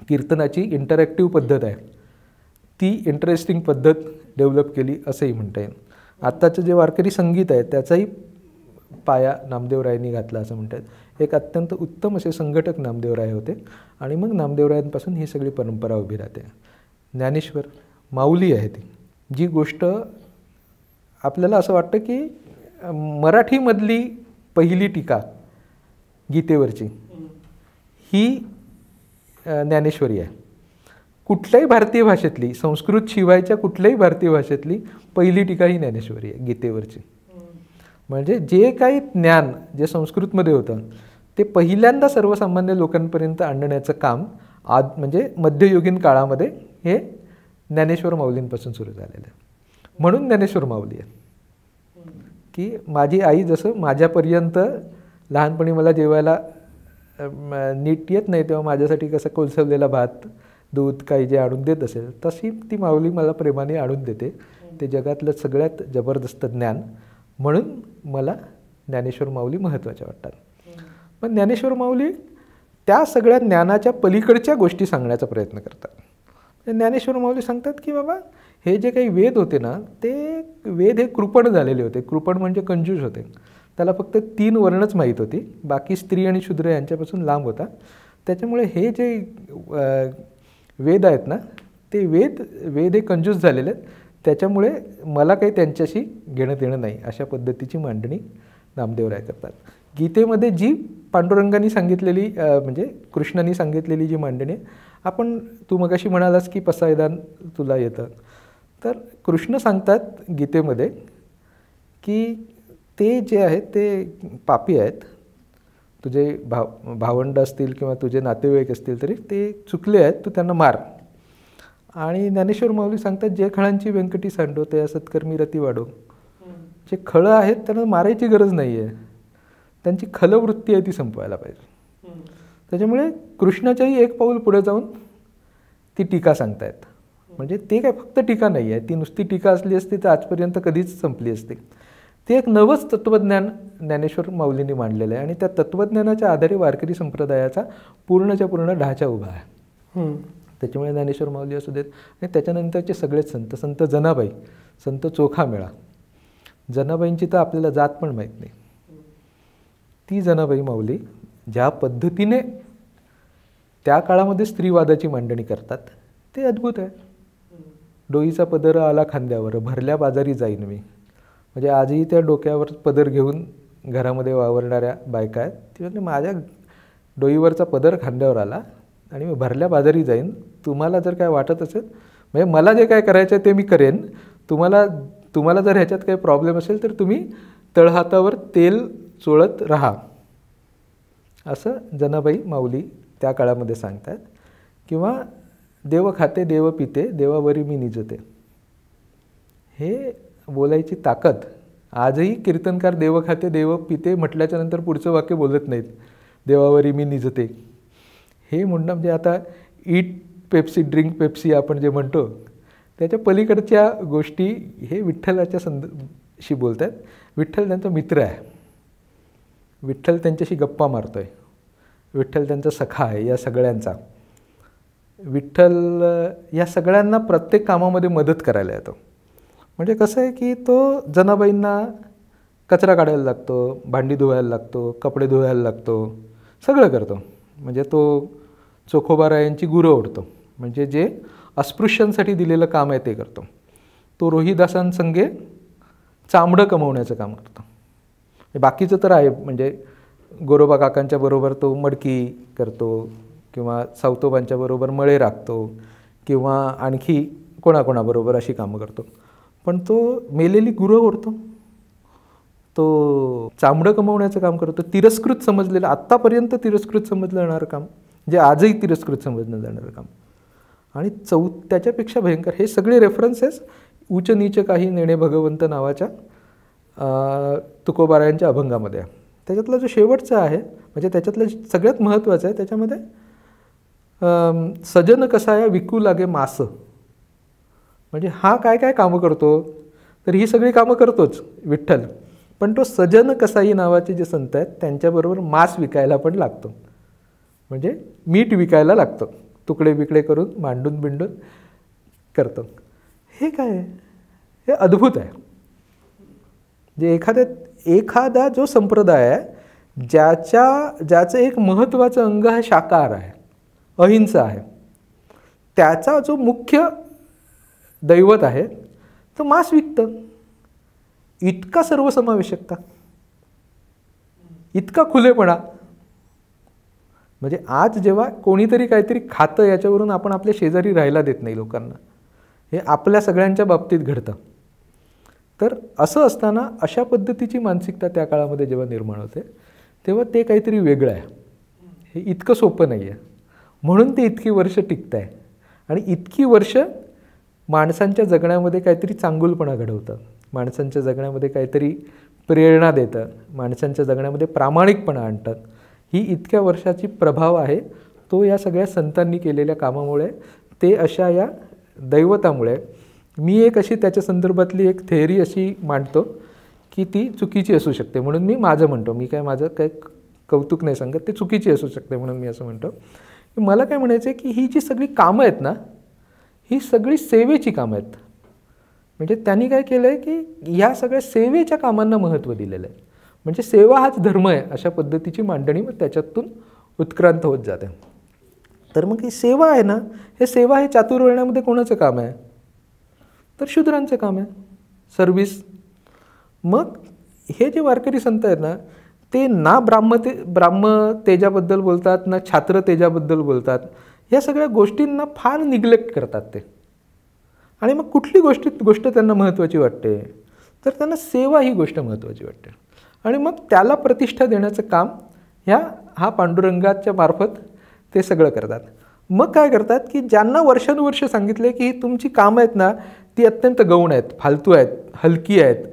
कीर्तनाची इंटरॅक्टिव्ह पद्धत आहे ती इंटरेस्टिंग पद्धत डेव्हलप केली असंही म्हणता येईल. आत्ताचं जे वारकरी संगीत आहे त्याचाही पाया नामदेवरायांनी घातला असं म्हणतात. एक अत्यंत उत्तम असे संघटक नामदेवराय होते. आणि मग नामदेवरायांपासून ही सगळी परंपरा उभी राहते. ज्ञानेश्वर माऊली आहे ती, जी गोष्ट आपल्याला असं वाटतं की मराठीमधली पहिली टीका गीतेवरची ही ज्ञानेश्वरी आहे. कुठल्याही भारतीय भाषेतली, संस्कृत शिवायच्या कुठल्याही भारतीय भाषेतली पहिली टीका ही ज्ञानेश्वरी आहे गीतेवरची. म्हणजे जे काही ज्ञान जे संस्कृतमध्ये होतं ते पहिल्यांदा सर्वसामान्य लोकांपर्यंत आणण्याचं काम म्हणजे मध्ययुगीन काळामध्ये हे ज्ञानेश्वर माऊलींपासून सुरू झालेलं आहे. म्हणून ज्ञानेश्वर माऊली आहे की माझी आई जसं माझ्यापर्यंत लहानपणी मला जेवायला नीट येत नाही तेव्हा माझ्यासाठी कसं कोलसवलेला भात दूध काही जे आणून देत असेल तशी ती माऊली मला प्रेमाने आणून देते. ते जगातलं सगळ्यात जबरदस्त ज्ञान, म्हणून मला ज्ञानेश्वर माऊली महत्त्वाच्या वाटतात. पण ज्ञानेश्वर माऊली त्या सगळ्या ज्ञानाच्या पलीकडच्या गोष्टी सांगण्याचा प्रयत्न करतात. ज्ञानेश्वर माऊली सांगतात की बाबा हे जे काही वेद होते ना ते वेद हे कृपण झालेले होते. कृपण म्हणजे कंजूस होते. त्याला फक्त 3 वर्णच माहीत होती, बाकी स्त्री आणि शूद्र यांच्यापासून लांब होता. त्याच्यामुळे हे जे वेद आहेत ना ते वेद हे कंजूस झालेले आहेत. त्याच्यामुळे मला काही त्यांच्याशी घेणं देणं नाही, अशा पद्धतीची मांडणी नामदेवराय करतात. गीतेमध्ये जी पांडुरंगाने सांगितलेली म्हणजे कृष्णाने सांगितलेली जी मांडणी तू मगाशी म्हणालास की पसायदान तुला येतं, तर कृष्ण सांगतात गीतेमध्ये की ते जे आहेत ते पापी आहेत. तुझे भावंड असतील किंवा तुझे नातेवाईक असतील तरी ते चुकले आहेत, तू त्यांना मार. आणि ज्ञानेश्वर माऊली सांगतात जे खळांची व्यंकटी सांडो ते सत्कर्मी रती वाढो. जे खळं आहेत त्यांना मारायची गरज नाही आहे, त्यांची खलवृत्ती आहे ती संपवायला पाहिजे. त्याच्यामुळे कृष्णाच्याही एक पाऊल पुढे जाऊन ती टीका सांगतायत. म्हणजे ते काय फक्त टीका नाही आहे, ती नुसती टीका असली असती तर आजपर्यंत कधीच संपली असती. ते एक नवंच तत्त्वज्ञान ज्ञानेश्वर माऊलींनी मांडलेलं आहे आणि त्या तत्त्वज्ञानाच्या आधारे वारकरी संप्रदायाचा पूर्णच्या पूर्ण ढाचा उभा आहे. त्याच्यामुळे ज्ञानेश्वर माऊली असू देत आणि त्याच्यानंतरचे सगळेच संत जनाबाई, संत चोखामेळा. जनाबाईंची तर आपल्याला जात पण माहीत नाही. ती जनाबाई माऊली ज्या पद्धतीने त्या काळामध्ये स्त्रीवादाची मांडणी करतात ते अद्भुत आहे. डोईचा पदर आला खांद्यावर, भरल्या बाजारी जाईन मी. म्हणजे आजही त्या डोक्यावर पदर घेऊन घरामध्ये वावरणाऱ्या बायका आहेत. ती म्हणजे माझ्या डोईवरचा पदर खांद्यावर आला आणि मी भरल्या बाजारी जाईन. तुम्हाला जर काय वाटत असेल, म्हणजे मला जे काय करायचं आहे ते मी करेन, तुम्हाला जर ह्याच्यात काही प्रॉब्लेम असेल तर तुम्ही तळहातावर तेल चोळत राहा, असं जनाबाई माऊली त्या काळामध्ये सांगतात. किंवा देव खाते देव पिते देवावरी मी निजते, हे बोलायची ताकद आजही कीर्तनकार देव खाते देव पिते म्हटल्याच्या नंतर पुढचं वाक्य बोलत नाहीत. देवावरी मी निजते, हे म्हणणं म्हणजे आता ईट पेप्सी ड्रिंक पेप्सी आपण जे म्हणतो त्याच्या पलीकडच्या गोष्टी हे विठ्ठलाच्या शी बोलत आहेत. विठ्ठल त्यांचा मित्र आहे, विठ्ठल त्यांच्याशी गप्पा मारतो आहे, विठ्ठल त्यांचा सखा आहे या सगळ्यांचा. विठ्ठल या सगळ्यांना प्रत्येक कामामध्ये मदत करायला येतो. म्हणजे कसं आहे की तो जनाबाईंना कचरा काढायला लागतो, भांडी धुवायला लागतो, कपडे धुवायला लागतो, सगळं करतो. म्हणजे तो चोखोबारायांची गुरं ओढतो, म्हणजे जे अस्पृश्यांसाठी दिलेलं काम आहे ते करतो. तो रोहिदासांसंगे चामडं कमवण्याचं काम करतो. बाकीचं तर आहे, म्हणजे गोरोबा काकांच्या बरोबर तो मडकी करतो किंवा सावतोबांच्या बरोबर मळे राखतो किंवा आणखी कोणाकोणाबरोबर अशी कामं करतो. पण तो मेलेली गुरं ओढतो, तो चामडं कमवण्याचं काम करतो. तिरस्कृत समजलेलं, आत्तापर्यंत तिरस्कृत समजलं जाणारं काम, जे आजही तिरस्कृत समजलं जाणारं काम. आणि त्याच्यापेक्षा भयंकर हे सगळे रेफरन्सेस उच्च नीच काही नेणे भगवंत नावाच्या तुकोबारायांच्या अभंगामध्ये आहे. त्याच्यातला जो शेवटचा आहे, म्हणजे त्याच्यातलं सगळ्यात महत्त्वाचं आहे, त्याच्यामध्ये सजन कसाया विकू लागे मास. म्हणजे हा काय काय कामं करतो, तर ही सगळी कामं करतोच विठ्ठल, पण तो सजन कसाई नावाचे जे संत आहेत त्यांच्याबरोबर मांस विकायला पण लागतो. म्हणजे मीठ विकायला लागतं, तुकडे बिकडे करून मांडून बिंडून करतो. हे काय आहे, हे अद्भुत आहे. जे एखादा जो संप्रदाय आहे ज्याचं एक महत्त्वाचं अंग आहे शाकाहार आहे, अहिंसा आहे, त्याचा जो मुख्य दैवत आहे तो मांस विकतं. इतका सर्वसमावेशकता, इतका खुलेपणा. म्हणजे आज जेव्हा कोणीतरी काहीतरी खातं याच्यावरून आपण आपल्या शेजारी राहायला देत नाही लोकांना, हे आपल्या सगळ्यांच्या बाबतीत घडतं. तर असं असताना अशा पद्धतीची मानसिकता त्या काळामध्ये जेव्हा निर्माण होते तेव्हा ते काहीतरी वेगळं आहे, हे इतकं सोपं नाही आहे. म्हणून ते इतकी वर्ष टिकतं आहे आणि इतकी वर्ष माणसांच्या जगण्यामध्ये काहीतरी चांगुलपणा घडवतं, माणसांच्या जगण्यामध्ये काहीतरी प्रेरणा देतं, माणसांच्या जगण्यामध्ये प्रामाणिकपणा आणतात. ही इतक्या वर्षाची प्रभाव आहे तो या सगळ्या संतांनी केलेल्या कामामुळे, ते अशा या दैवतामुळे. मी एक अशी त्याच्या संदर्भातली एक थेअरी अशी मांडतो की ती चुकीची असू शकते, म्हणून मी माझं म्हणतो. मी काय माझं काय कौतुक नाही सांगत, ते चुकीची असू शकते म्हणून मी असं म्हणतो. मला काय म्हणायचं आहे की ही जी सगळी कामं आहेत ना, ही सगळी सेवेची कामं आहेत. म्हणजे त्यांनी काय केलं आहे की ह्या सगळ्या सेवेच्या कामांना महत्त्व दिलेलं आहे. म्हणजे सेवा हाच धर्म आहे अशा पद्धतीची मांडणी मग त्याच्यातून उत्क्रांत होत जाते. तर मग ही सेवा आहे ना, हे सेवा हे चातुर्वर्ण्यामध्ये कोणाचं काम आहे, तर शूद्रांचं काम आहे, सर्व्हिस. मग हे जे वारकरी संत आहेत ना, ते ना ब्राह्म तेजाबद्दल बोलतात, ना छात्र तेजाबद्दल बोलतात. या सगळ्या गोष्टींना फार निग्लेक्ट करतात ते. आणि मग कुठली गोष्ट त्यांना महत्त्वाची वाटते, तर त्यांना सेवा ही गोष्ट महत्त्वाची वाटते. आणि मग त्याला प्रतिष्ठा देण्याचं काम हा पांडुरंगाच्या मार्फत ते सगळं करतात. मग काय करतात की ज्यांना वर्षानुवर्ष सांगितले की ही तुमची कामं आहेत ना, ती अत्यंत गौण आहेत, फालतू आहेत, हलकी आहेत,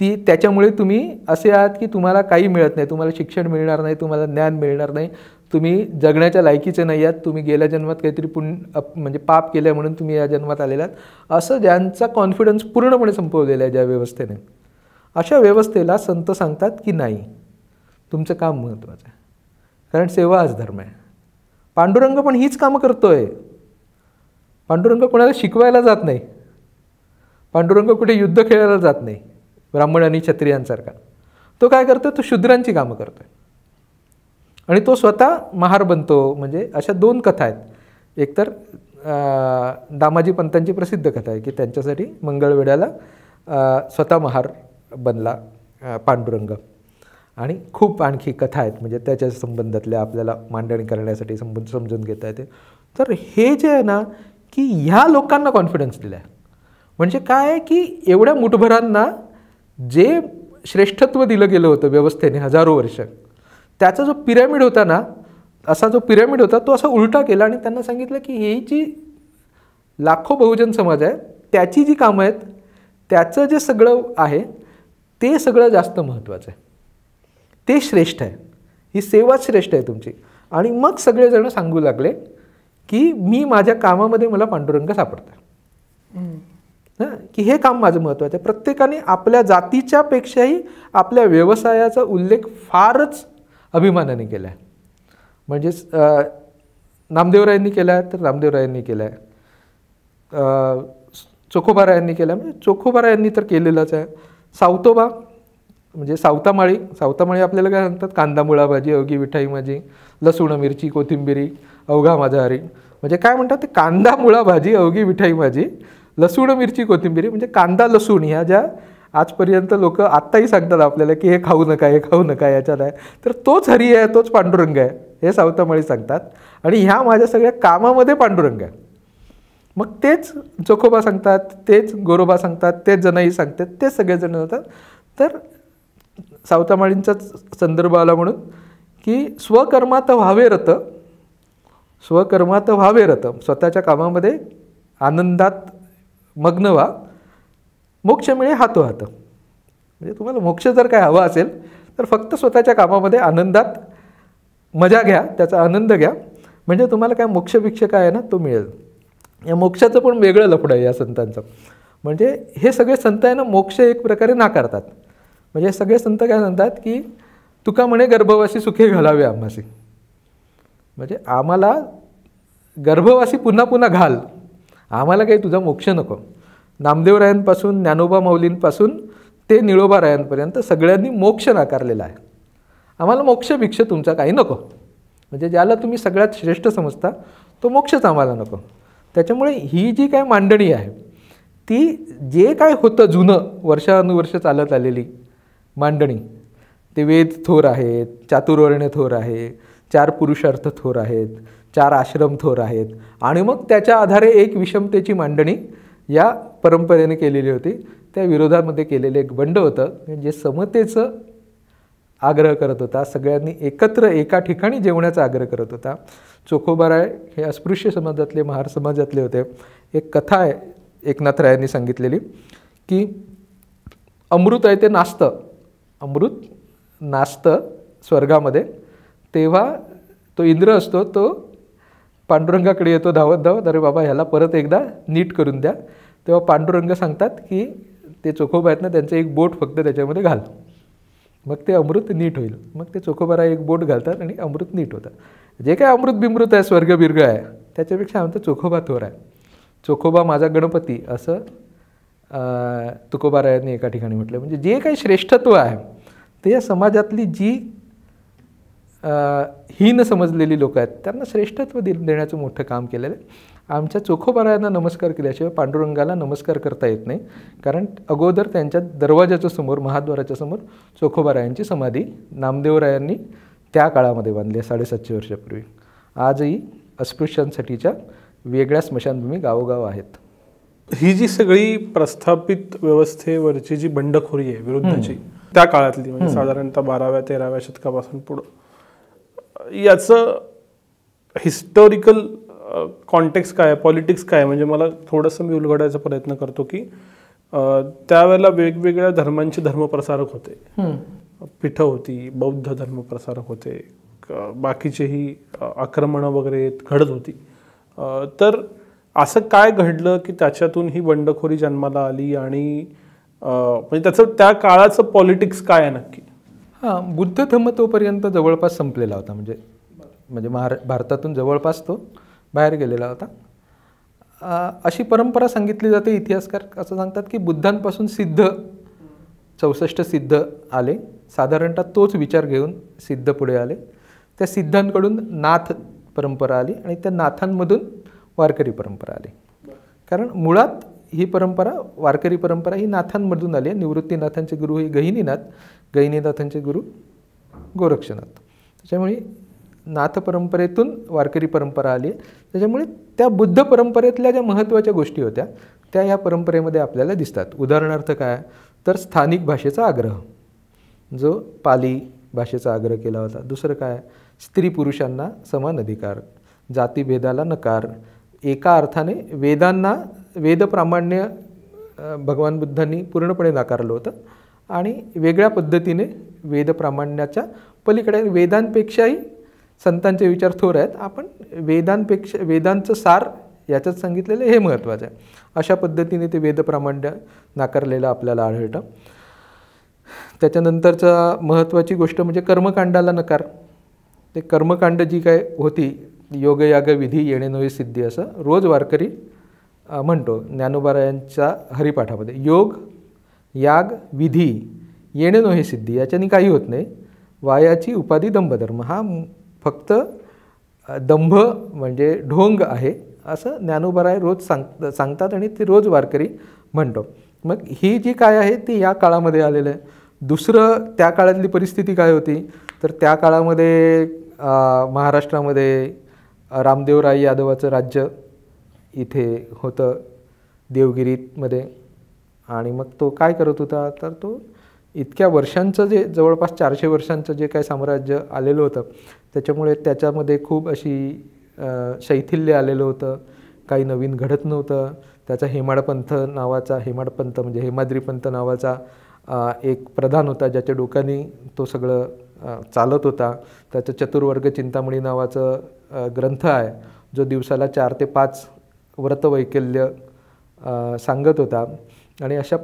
त्याच्यामुळे तुम्ही असे आहात की तुम्हाला काही मिळत नाही, तुम्हाला शिक्षण मिळणार नाही, तुम्हाला ज्ञान मिळणार नाही, तुम्ही जगण्याच्या लायकीचे नाही आहात, तुम्ही गेल्या जन्मात काहीतरी म्हणजे पाप केलं म्हणून तुम्ही या जन्मात आलेला आहात, असं ज्यांचा कॉन्फिडन्स पूर्णपणे संपवलेला आहे ज्या व्यवस्थेने, अशा व्यवस्थेला संत सांगतात की नाही, तुमचं काम महत्त्वाचं आहे, कारण सेवा हाच धर्म आहे. पांडुरंग पण हीच कामं करतोय. पांडुरंग कोणाला शिकवायला जात नाही, पांडुरंग कुठे युद्ध खेळायला जात नाही ब्राह्मण आणि क्षत्रियांसारखा. तो काय करतो, तो शूद्रांची कामं करतोय आणि तो स्वतः महार बनतो. म्हणजे अशा दोन कथा आहेत. एकतर दामाजी पंतांची प्रसिद्ध कथा आहे की त्यांच्यासाठी मंगळवेढ्याला स्वतः महार बनला पांडुरंग, आणि खूप आणखी कथा आहेत म्हणजे त्याच्या संबंधातल्या आपल्याला मांडणी करण्यासाठी समजून घेता येते. तर हे जे आहे ना की ह्या लोकांना कॉन्फिडन्स दिला आहे. म्हणजे काय आहे की एवढ्या मुठभरांना जे श्रेष्ठत्व दिलं गेलं होतं व्यवस्थेने हजारो वर्ष, त्याचा जो पिरॅमिड होता ना, असा जो पिरॅमिड होता तो असा उलटा केला आणि त्यांना सांगितलं की ही जी लाखो बहुजन समाज आहे त्याची जी कामं आहेत त्याचं जे सगळं आहे ते सगळं जास्त महत्त्वाचं आहे, ते श्रेष्ठ आहे. ही सेवाच श्रेष्ठ आहे तुमची. आणि मग सगळेजण सांगू लागले की मी माझ्या कामामध्ये मला पांडुरंग सापडतो हां, की हे काम माझं महत्त्वाचं आहे. प्रत्येकाने आपल्या जातीच्या पेक्षाही आपल्या व्यवसायाचा उल्लेख फारच अभिमानाने केला आहे. म्हणजेच नामदेवरायांनी केला आहे तर नामदेवरायांनी केला आहे, चोखोबारायांनी केला आहे म्हणजे चोखोबारायांनी तर केलेलंच आहे. सावतोबा म्हणजे सावतामाळी आपल्याला काय सांगतात, कांदा मुळा भाजी अवघी विठाई माझी, लसूण मिरची कोथिंबिरी अवघा माझा हरी. म्हणजे काय म्हणतात ते, कांदा मुळा भाजी अवघी विठाई माझी, लसूण मिरची कोथिंबिरी. म्हणजे कांदा लसूण ह्या ज्या आजपर्यंत लोक आत्ताही सांगतात आपल्याला की हे खाऊ नका हे खाऊ नका याच्यात आहे, तर तोच हरी आहे तोच पांडुरंग आहे हे सावतामाळी सांगतात. आणि ह्या माझ्या सगळ्या कामामध्ये पांडुरंग आहे. मग तेच चोखोबा सांगतात, तेच गोरोबा सांगतात, तेच जनाई सांगतात, तेच सगळेजण होतात. तर सावतामाळींचाच संदर्भ आला म्हणून की स्वकर्मात व्हावे रत, स्वकर्मात व्हावे रत, स्वतःच्या कामामध्ये आनंदात मग्न व्हा, मोक्ष मिळे हातोहात. म्हणजे तुम्हाला मोक्ष जर काय हवा असेल तर फक्त स्वतःच्या कामामध्ये आनंदात मजा घ्या, त्याचा आनंद घ्या, म्हणजे तुम्हाला काय मोक्षभिक्ष काय आहे ना तो मिळेल. या मोक्षाचं पण वेगळं लफडं आहे या संतांचं. म्हणजे हे सगळे संत आहे ना मोक्ष एक प्रकारे नाकारतात. म्हणजे सगळे संत काय सांगतात की तुका म्हणे गर्भवासी सुखे घालावे आम्हासी, म्हणजे आम्हाला गर्भवासी पुन्हा पुन्हा घाल, आम्हाला काही तुझा मोक्ष नको. नामदेवरायांपासून ज्ञानोबा माऊलींपासून ते निळोबारायांपर्यंत सगळ्यांनी मोक्ष नाकारलेला आहे. आम्हाला मोक्षभिक्ष तुमचा काही नको, म्हणजे ज्याला तुम्ही सगळ्यात श्रेष्ठ समजता तो मोक्षच आम्हाला नको. त्याच्यामुळे ही जी काय मांडणी आहे ती जे काय होतं जुनं वर्षानुवर्ष चालत आलेली मांडणी, ते वेद थोर आहेत, चातुर्वर्ण्य थोर आहे, 4 पुरुषार्थ थोर आहेत, 4 आश्रम थोर आहेत, आणि मग त्याच्या आधारे एक विषमतेची मांडणी या परंपरेने केलेली होती. त्या विरोधामध्ये केलेलं एक बंड होतं जे समतेचं आग्रह करत होता, सगळ्यांनी एकत्र एका ठिकाणी जेवण्याचा आग्रह करत होता. चोखोबाराय हे अस्पृश्य समाजातले महार समाजातले होते. एक कथा आहे एकनाथरायांनी सांगितलेली की अमृत आहे ते नाचतं, अमृत नाचतं स्वर्गामध्ये, तेव्हा तो इंद्र असतो तो पांडुरंगाकडे येतो धावत धावत, अरे बाबा ह्याला परत एकदा नीट करून द्या. तेव्हा पांडुरंग सांगतात की ते चोखोबा आहेत ना त्यांचं एक बोट फक्त त्याच्यामध्ये घाल, मग ते अमृत नीट होईल. मग ते चोखोबाराय एक बोट घालतात आणि अमृत नीट होतं. जे काय अमृत बिमृत आहे स्वर्ग बिर्ग आहे त्याच्यापेक्षा आमचं चोखोबा थोर आहे. चोखोबा माझा गणपती असं तुकोबारायांनी एका ठिकाणी म्हटलं. म्हणजे जे काही श्रेष्ठत्व आहे ते या समाजातली जी हीन समजलेली लोक आहेत त्यांना श्रेष्ठत्व देण्याचं मोठं काम केलेलं आहे. आमच्या चोखोबारायांना नमस्कार केल्याशिवाय पांडुरंगाला नमस्कार करता येत नाही, कारण अगोदर त्यांच्या दरवाजाच्या समोर महाद्वाराच्या समोर चोखोबारायांची समाधी नामदेवरायांनी त्या काळामध्ये बांधली आहे 750 वर्षापूर्वी. आजही अस्पृश्यांसाठीच्या वेगळ्या स्मशानभूमी गावोगाव आहेत. ही जी सगळी प्रस्थापित व्यवस्थेवरची जी बंडखोरी आहे विरुद्धची त्या काळातली, म्हणजे साधारणतः 12व्या-13व्या शतकापासून पुढं, याचं हिस्टॉरिकल कॉन्टेक्स्ट काय आहे, पॉलिटिक्स काय आहे, म्हणजे मला थोडंसं मी उलगडायचा प्रयत्न करतो की त्यावेळेला वेगवेगळ्या धर्मांचे धर्मप्रसारक होते, पीठं होती, बौद्ध धर्मप्रसारक होते, बाकीचेही आक्रमणं वगैरे घडत होती. तर असं काय घडलं की त्याच्यातून ही बंडखोरी जन्माला आली, आणि म्हणजे त्याचं त्या काळाचं पॉलिटिक्स काय आहे नक्की? हां, बुद्ध धम्म तोपर्यंत जवळपास संपलेला होता, म्हणजे भारतातून जवळपास तो बाहेर गेलेला होता. अशी परंपरा सांगितली जाते. इतिहासकार असं सांगतात की बुद्धांपासून सिद्ध 64 सिद्ध आले, साधारणतः तोच विचार घेऊन सिद्ध पुढे आले. त्या सिद्धांकडून नाथ परंपरा आली आणि त्या नाथांमधून वारकरी परंपरा आली. कारण मुळात ही परंपरा वारकरी परंपरा ही नाथांमधून आली आहे. निवृत्तीनाथांचे गुरु हे गहिनीनाथ, गहिनीनाथांचे गुरु गोरक्षनाथ. त्याच्यामुळे नाथ परंपरेतून वारकरी परंपरा आली आहे. त्याच्यामुळे त्या बुद्ध परंपरेतल्या ज्या महत्त्वाच्या गोष्टी होत्या त्या या परंपरेमध्ये आपल्याला दिसतात. उदाहरणार्थ काय तर स्थानिक भाषेचा आग्रह, जो पाली भाषेचा आग्रह केला होता. दुसरं काय, स्त्री पुरुषांना समान अधिकार, जातीभेदाला नकार. एका अर्थाने वेदांना वेदप्रामाण्य भगवान बुद्धांनी पूर्णपणे नाकारलं होतं, आणि वेगळ्या पद्धतीने वेदप्रामाण्याच्या पलीकडे, वेदांपेक्षाही संतांचे विचार थोर आहेत, आपण वेदांचं सार याच्यात सांगितलेलं हे महत्त्वाचं आहे. अशा पद्धतीने ते वेदप्रामाण्य नाकारलेलं आपल्याला आढळतं. त्याच्यानंतरचा महत्त्वाची गोष्ट म्हणजे कर्मकांडाला नकार. ते कर्मकांड जी काय होती, योग याग विधी येणे नव्हे सिद्धी, असं रोज वारकरी म्हणतो ज्ञानोबारायांच्या हरिपाठामध्ये. योग याग विधी येणे नव्हे सिद्धी, याच्याने काही होत नाही. वायाची उपाधी दंभधर्म, हा फक्त दंभ म्हणजे ढोंग आहे, असं ज्ञानोबाराय रोज सांगतात आणि ते रोज वारकरी म्हणतो. मग ही जी काय आहे ती या काळामध्ये आलेलं आहे. दुसरं, त्या काळातली परिस्थिती काय होती, तर त्या काळामध्ये महाराष्ट्रामध्ये रामदेवराय यादवाचं राज्य इथे होतं देवगिरीमध्ये. आणि मग तो काय करत होता, तर तो इतक्या वर्षांचं जे जवळपास 400 वर्षांचं जे काय साम्राज्य आलेलं होतं, त्याच्यामुळे त्याच्यामध्ये खूप अशी शैथिल्य आलेलं होतं, काही नवीन घडत नव्हतं. त्याचा हेमाडपंथ म्हणजे हेमाद्री पंथ नावाचा एक प्रधान होता, ज्याच्या डोक्याने तो सगळं चालत होता. त्याचं चतुर्वर्ग चिंतामणी नावाचं ग्रंथ आहे, जो दिवसाला 4 ते 5 व्रतवैकल्य सांगत होता. आणि अशा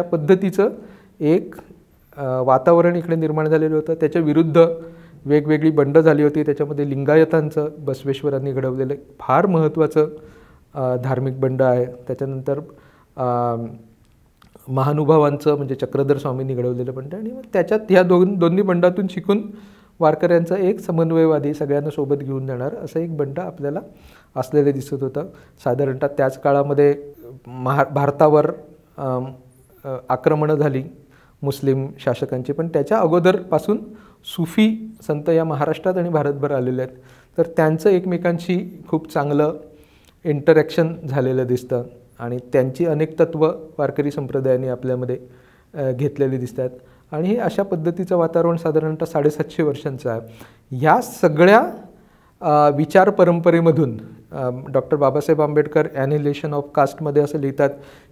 पद्धतीचं एक वातावरण इकडे निर्माण झालेलं होतं. त्याच्या विरुद्ध वेगवेगळी बंड झाली होती. त्याच्यामध्ये लिंगायतांचं बसवेश्वरांनी घडवलेलं फार महत्त्वाचं धार्मिक बंड आहे. त्याच्यानंतर महानुभावांचं म्हणजे चक्रधर स्वामींनी घडवलेलं बंड. आणि मग त्याच्यात ह्या दोन्ही बंडातून शिकून वारकऱ्यांचा एक समन्वयवादी, सगळ्यांना सोबत घेऊन जाणार असं एक बंड आपल्याला असलेलं दिसत होतं. साधारणतः त्याच काळामध्ये भारतावर आक्रमणं झाली मुस्लिम शासकांची, पण त्याच्या अगोदरपासून सुफी संत या महाराष्ट्रात आणि भारतभर आलेले आहेत. तर त्यांचं एकमेकांशी खूप चांगलं इंटरॅक्शन झालेलं दिसतं आणि त्यांची अनेक तत्त्व वारकरी संप्रदायाने आपल्यामध्ये घेतलेली दिसतात. आणि हे अशा पद्धतीचं वातावरण साधारणतः 750 वर्षांचं आहे. ह्या सगळ्या विचार परंपरेमधून डॉक्टर बाबासाहेब आंबेडकर ॲनिलेशन ऑफ कास्टमध्ये असं लिहितात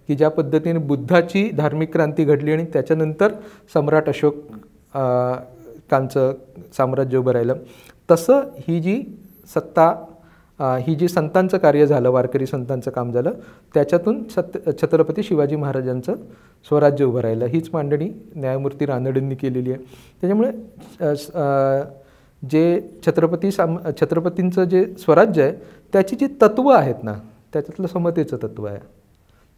की ज्या पद्धतीने बुद्धाची धार्मिक क्रांती घडली आणि त्याच्यानंतर सम्राट अशोकांचं साम्राज्य उभं राहिलं, तसं ही जी संतांचं कार्य झालं, वारकरी संतांचं काम झालं, त्याच्यातून छत्रपती शिवाजी महाराजांचं स्वराज्य उभं राहिलं. हीच मांडणी न्यायमूर्ती रानडेंनी केलेली आहे. त्याच्यामुळे जे छत्रपतींचं जे स्वराज्य आहे त्याची जी तत्त्वं आहेत ना, त्याच्यातलं समतेचं तत्त्व आहे,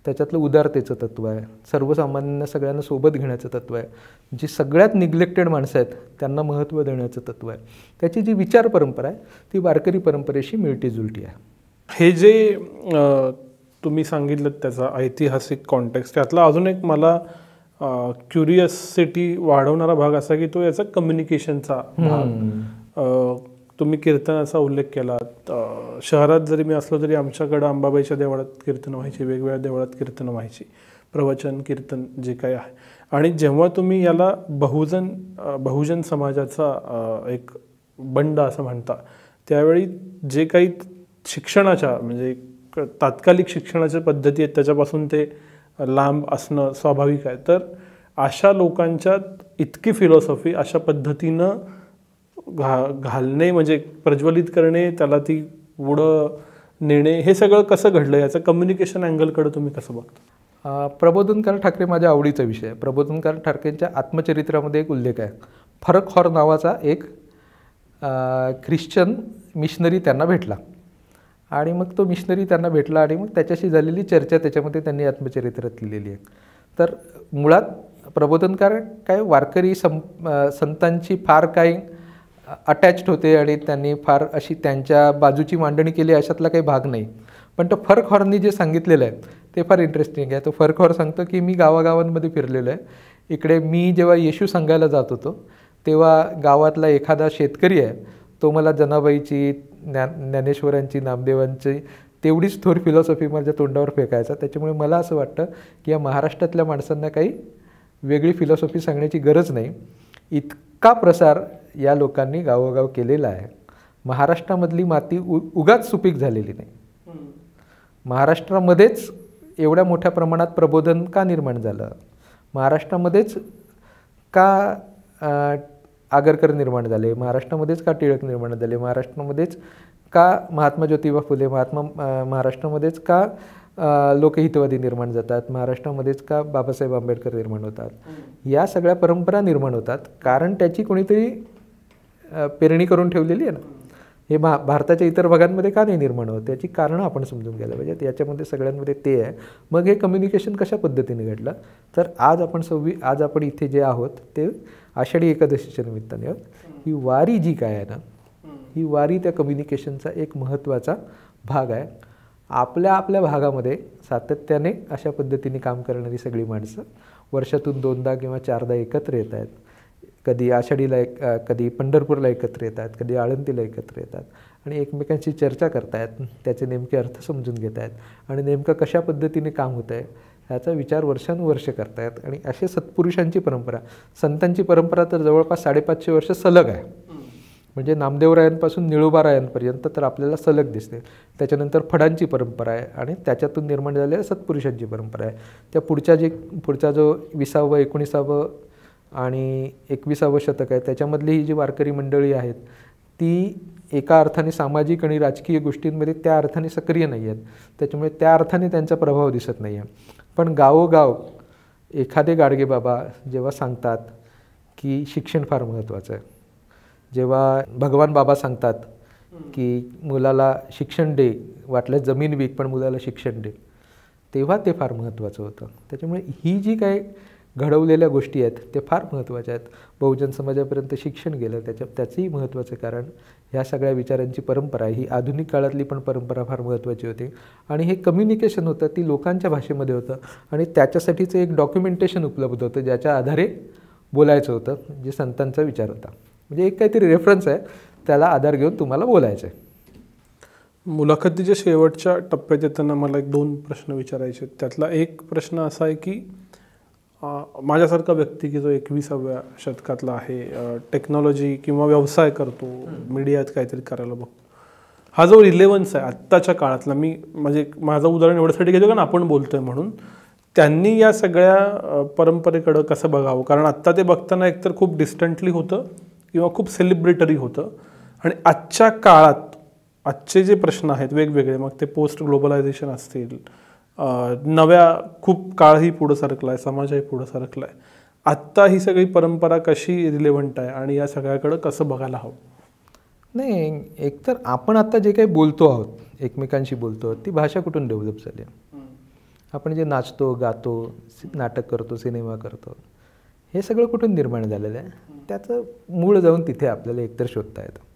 त्याच्यातलं उदारतेचं तत्त्व आहे, सर्वसामान्यांना सगळ्यांना सोबत घेण्याचं तत्त्व आहे, जी सगळ्यात निग्लेक्टेड माणसं आहेत त्यांना महत्त्व देण्याचं तत्त्व आहे. त्याची जी विचार परंपरा आहे ती वारकरी परंपरेशी मिळतीजुळती आहे. हे जे तुम्ही सांगितलं त्याचा ऐतिहासिक कॉन्टेक्स्ट, त्यातला अजून एक मला क्युरियसिटी वाढवणारा भाग असा की तो याचा कम्युनिकेशनचा भाग. तुम्ही कीर्तनाचा उल्लेख केला. शहरात जरी मी असलो तरी आमच्याकडं अंबाबाईच्या देवळात कीर्तन व्हायची, वेगवेगळ्या देवळात कीर्तन व्हायची, प्रवचन कीर्तन जे काही आहे. आणि जेव्हा तुम्ही याला बहुजन समाजाचा एक बंड असं म्हणता, त्यावेळी जे काही शिक्षणाच्या म्हणजे तात्कालिक शिक्षणाच्या पद्धती आहेत त्याच्यापासून ते लांब असणं स्वाभाविक आहे. तर अशा लोकांच्यात इतकी फिलॉसॉफी अशा पद्धतीनं घालणे म्हणजे प्रज्वलित करणे, त्याला ती पुढं नेणे, हे सगळं कसं घडलं, याचं कम्युनिकेशन अँगलकडे तुम्ही कसं बघता? प्रबोधनकार ठाकरे माझ्या आवडीचा विषय आहे. प्रबोधनकार ठाकरेंच्या आत्मचरित्रामध्ये एक उल्लेख आहे. फरक हॉर नावाचा एक ख्रिश्चन मिशनरी त्यांना भेटला आणि मग तो मिशनरी त्यांना भेटला आणि मग त्याच्याशी झालेली चर्चा त्याच्यामध्ये त्यांनी आत्मचरित्रात लिहिलेली आहे. तर मुळात प्रबोधनकार काय वारकरी संतांची फार काही अटॅच्ड होते आणि त्यांनी फार अशी त्यांच्या बाजूची मांडणी केली अशातला काही भाग नाही. पण तो फरक हॉरनी जे सांगितलेलं आहे ते फार इंटरेस्टिंग आहे. तो फरक हॉर सांगतो की मी गावागावांमध्ये फिरलेलो आहे. इकडे मी जेव्हा येशू सांगायला जात होतो तेव्हा गावातला एखादा शेतकरी आहे, तो मला जनाबाईची, ज्ञानेश्वरांची, नामदेवांची तेवढीच थोर फिलॉसॉफी माझ्या तोंडावर फेकायचा. त्याच्यामुळे मला असं वाटतं की या महाराष्ट्रातल्या माणसांना काही वेगळी फिलॉसॉफी सांगण्याची गरज नाही. इतका प्रसार या लोकांनी गावोगाव केलेला आहे. महाराष्ट्रामधली माती उगाच सुपीक झालेली नाही. महाराष्ट्रामध्येच एवढ्या मोठ्या प्रमाणात प्रबोधन का निर्माण झालं? महाराष्ट्रामध्येच का आगरकर निर्माण झाले, महाराष्ट्रामध्येच का टिळक निर्माण झाले, महाराष्ट्रामध्येच का महात्मा ज्योतिबा फुले, महाराष्ट्रामध्येच का लोकहितवादी निर्माण जातात, महाराष्ट्रामध्येच का बाबासाहेब आंबेडकर निर्माण होतात. या सगळ्या परंपरा निर्माण होतात कारण त्याची कोणीतरी पेरणी करून ठेवलेली आहे ना. हे भारताच्या इतर भागांमध्ये का नाही निर्माण होत, त्याची कारणं आपण समजून घ्यायला पाहिजेत. याच्यामध्ये सगळ्यांमध्ये ते आहे. मग हे कम्युनिकेशन कशा पद्धतीने घडलं, तर आज आपण इथे जे आहोत ते आषाढी एकादशीच्या निमित्ताने आहोत. ही वारी जी काय आहे ना, ही वारी त्या कम्युनिकेशनचा एक महत्त्वाचा भाग आहे. आपल्या भागामध्ये सातत्याने अशा पद्धतीने काम करणारी सगळी माणसं वर्षातून 2दा किंवा 4दा एकत्र येत आहेत. कधी आषाढीला कधी पंढरपूरला एकत्र येतात, कधी आळंदीला एकत्र येतात आणि एकमेकांशी चर्चा करतायत, त्याचे नेमके अर्थ समजून घेत आहेत आणि नेमकं कशा पद्धतीने काम होतं आहे ह्याचा विचार वर्षानुवर्ष करतायत. आणि असे सत्पुरुषांची परंपरा, संतांची परंपरा तर जवळपास 550 वर्ष सलग आहे. म्हणजे नामदेवरायांपासून निळोबारायांपर्यंत तर आपल्याला सलग दिसते. त्याच्यानंतर फडांची परंपरा आहे आणि त्याच्यातून निर्माण झालेल्या सत्पुरुषांची परंपरा आहे. त्या पुढचा जो 20वे 19वे आणि 21वे शतक आहे त्याच्यामधली ही जी वारकरी मंडळी आहेत ती एका अर्थाने सामाजिक आणि राजकीय गोष्टींमध्ये त्या अर्थाने सक्रिय नाही आहेत. त्याच्यामुळे त्या अर्थाने त्यांचा प्रभाव दिसत नाही आहे. पण गावोगाव एखादे गाडगेबाबा जेव्हा सांगतात की शिक्षण फार महत्त्वाचं आहे, जेव्हा भगवान बाबा सांगतात की मुलाला शिक्षण दे, वाटल्यास जमीन विक पण मुलाला शिक्षण दे, तेव्हा ते फार महत्त्वाचं होतं. त्याच्यामुळे ही जी काय घडवलेल्या गोष्टी आहेत ते फार महत्त्वाच्या आहेत. बहुजन समाजापर्यंत शिक्षण गेलं त्याचंही महत्त्वाचं कारण ह्या सगळ्या विचारांची परंपरा ही आधुनिक काळातली पण परंपरा फार महत्त्वाची होती. आणि हे कम्युनिकेशन होतं ती लोकांच्या भाषेमध्ये होतं आणि त्याच्यासाठीचं एक डॉक्युमेंटेशन उपलब्ध होतं ज्याच्या आधारे बोलायचं होतं, जे संतांचा विचार होता. म्हणजे एक काहीतरी रेफरन्स आहे, त्याला आधार घेऊन तुम्हाला बोलायचं आहे. मुलाखतीच्या शेवटच्या टप्प्यात येताना मला 1-2 प्रश्न विचारायचे. त्यातला एक प्रश्न असा आहे की माझ्यासारखा व्यक्ती की जो 21व्या शतकातला आहे, टेक्नॉलॉजी किंवा व्यवसाय करतो, मीडियात काहीतरी करायला बघतो, हा जो रिलेव्हन्स आहे आत्ताच्या काळातला, मी म्हणजे माझं उदाहरण एवढ्यासाठी घेतो कारण आपण बोलतोय म्हणून, त्यांनी या सगळ्या परंपरेकडं कसं बघावं. कारण आत्ता ते बघताना एकतर खूप डिस्टंटली होतं किंवा खूप सेलिब्रेटरी होतं. आणि आजच्या काळात आजचे जे प्रश्न आहेत वेगवेगळे, मग ते पोस्ट ग्लोबलायझेशन असतील, नव्या खूप काळही पुढं सरकला आहे, समाजही पुढं सरकला आहे, आत्ता ही सगळी परंपरा कशी रिलेव्हंट आहे आणि या सगळ्याकडं कसं बघायला हवं. नाही, एकतर आपण आता जे काही बोलतो आहोत, एकमेकांशी बोलतो आहोत, ती भाषा कुठून डेव्हलप झाली आहे. आपण जे नाचतो, गातो, नाटक करतो, सिनेमा करतो, हे सगळं कुठून निर्माण झालेलं आहे, त्याचं मूळ जाऊन तिथे आपल्याला एकतर शोधता येतं.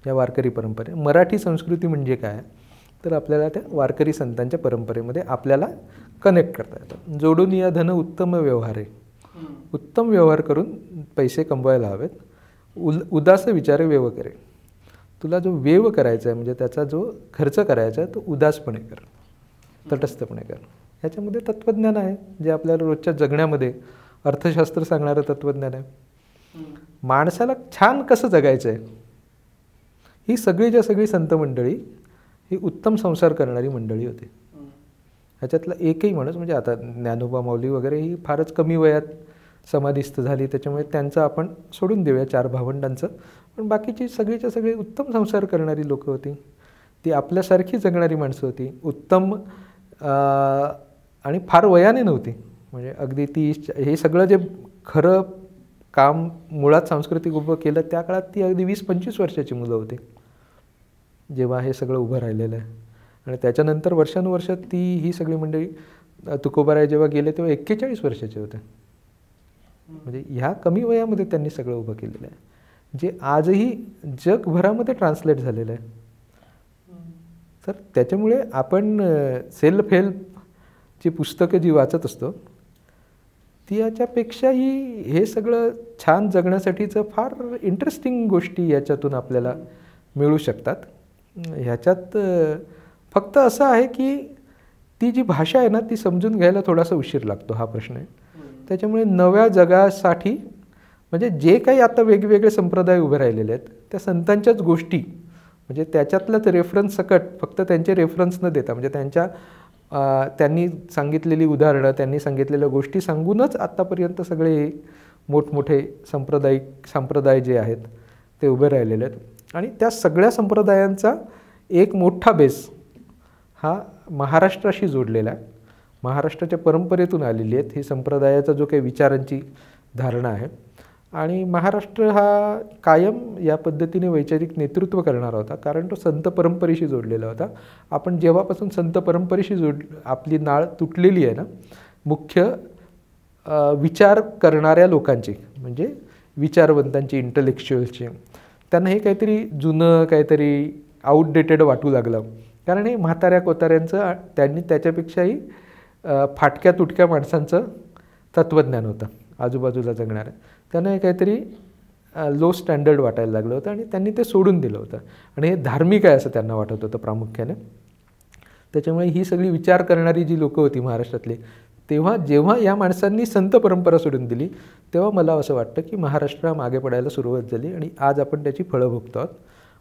या वारकरी परंपरे, मराठी संस्कृती म्हणजे काय तर आपल्याला त्या वारकरी संतांच्या परंपरेमध्ये आपल्याला कनेक्ट करता येतं. जोडून या धन उत्तम व्यवहार आहे, उत्तम व्यवहार करून पैसे कमवायला हवेत, उदास विचारे वेव करे. तुला जो वेव करायचा आहे म्हणजे त्याचा जो खर्च करायचा आहे तो उदासपणे कर, तटस्थपणे कर. ह्याच्यामध्ये तत्त्वज्ञान आहे जे आपल्याला रोजच्या जगण्यामध्ये अर्थशास्त्र सांगणारं तत्त्वज्ञान आहे. माणसाला छान कसं जगायचं आहे, ही सगळीच्या सगळी संत मंडळी ही उत्तम संसार करणारी मंडळी होती. ह्याच्यातला एकही माणूस म्हणजे आता ज्ञानोबा माऊली वगैरे ही फारच कमी वयात समाधिस्थ झाली, त्याच्यामुळे त्यांचं आपण सोडून देऊया 4 भावंडांचं. पण बाकीची सगळीच्या सगळी उत्तम संसार करणारी लोकं होती, ती आपल्यासारखी जगणारी माणसं होती, उत्तम आणि फार वयाने नव्हती. म्हणजे अगदी ती हे सगळं जे खरं काम मुळात सांस्कृतिक उभं केलं त्या काळात ती अगदी 20-25 वर्षाची मुलं होती जेव्हा हे सगळं उभं राहिलेलं आहे. आणि त्याच्यानंतर वर्षानुवर्ष ही सगळी मंडळी, तुकोबाराय जेव्हा गेले तेव्हा 41 वर्षाचे होते. म्हणजे ह्या कमी वयामध्ये त्यांनी सगळं उभं केलेलं आहे, जे आजही जगभरामध्ये ट्रान्सलेट झालेलं आहे. तर त्याच्यामुळे आपण सेल्फ हेल्पची पुस्तकं जी वाचत असतो ती याच्यापेक्षाही हे सगळं छान जगण्यासाठीचं फार इंटरेस्टिंग गोष्टी याच्यातून आपल्याला मिळू शकतात. ह्याच्यात फक्त असं आहे की ती जी भाषा आहे ना ती समजून घ्यायला थोडासा उशीर लागतो, हा प्रश्न आहे. त्याच्यामुळे नव्या जगासाठी म्हणजे जे काही आता वेगवेगळे संप्रदाय उभे राहिलेले आहेत त्या संतांच्याच गोष्टी म्हणजे त्याच्यातलाच रेफरन्स सकट फक्त त्यांचे रेफरन्स न देता म्हणजे त्यांच्या त्यांनी सांगितलेली उदाहरणं, त्यांनी सांगितलेल्या गोष्टी सांगूनच आत्तापर्यंत सगळे मोठमोठे संप्रदाय जे आहेत ते उभे राहिलेले आहेत. आणि त्या सगळ्या संप्रदायांचा एक मोठा बेस हा महाराष्ट्राशी जोडलेला आहे. महाराष्ट्राच्या परंपरेतून आलेली आहेत ही संप्रदायाचा जो काही विचारांची धारणा आहे. आणि महाराष्ट्र हा कायम या पद्धतीने वैचारिक नेतृत्व करणारा होता, कारण तो संत परंपरेशी जोडलेला होता. आपण जेव्हापासून संत परंपरेशी आपली नाळ तुटलेली आहे ना, मुख्य विचार करणाऱ्या लोकांची, म्हणजे विचारवंतांची, इंटलेक्च्युअल्सची, त्यांना हे काहीतरी जुनं, काहीतरी आउटडेटेड वाटू लागलं. कारण हे म्हाताऱ्या कोताऱ्यांचं, त्यांनी त्याच्यापेक्षाही फाटक्या तुटक्या माणसांचं तत्त्वज्ञान होतं आजूबाजूला जगणाऱ्या. त्यांना हे काहीतरी लो स्टँडर्ड वाटायला लागलं होतं आणि त्यांनी ते सोडून दिलं होतं. आणि हे धार्मिक आहे असं त्यांना वाटत होतं प्रामुख्याने. त्याच्यामुळे ही सगळी विचार करणारी जी लोकं होती महाराष्ट्रातली, जेव्हा या माणसांनी संत परंपरा सोडून दिली, तेव्हा मला असं वाटतं की महाराष्ट्र मागे पडायला सुरुवात झाली आणि आज आपण त्याची फळं भोगतो आहोत.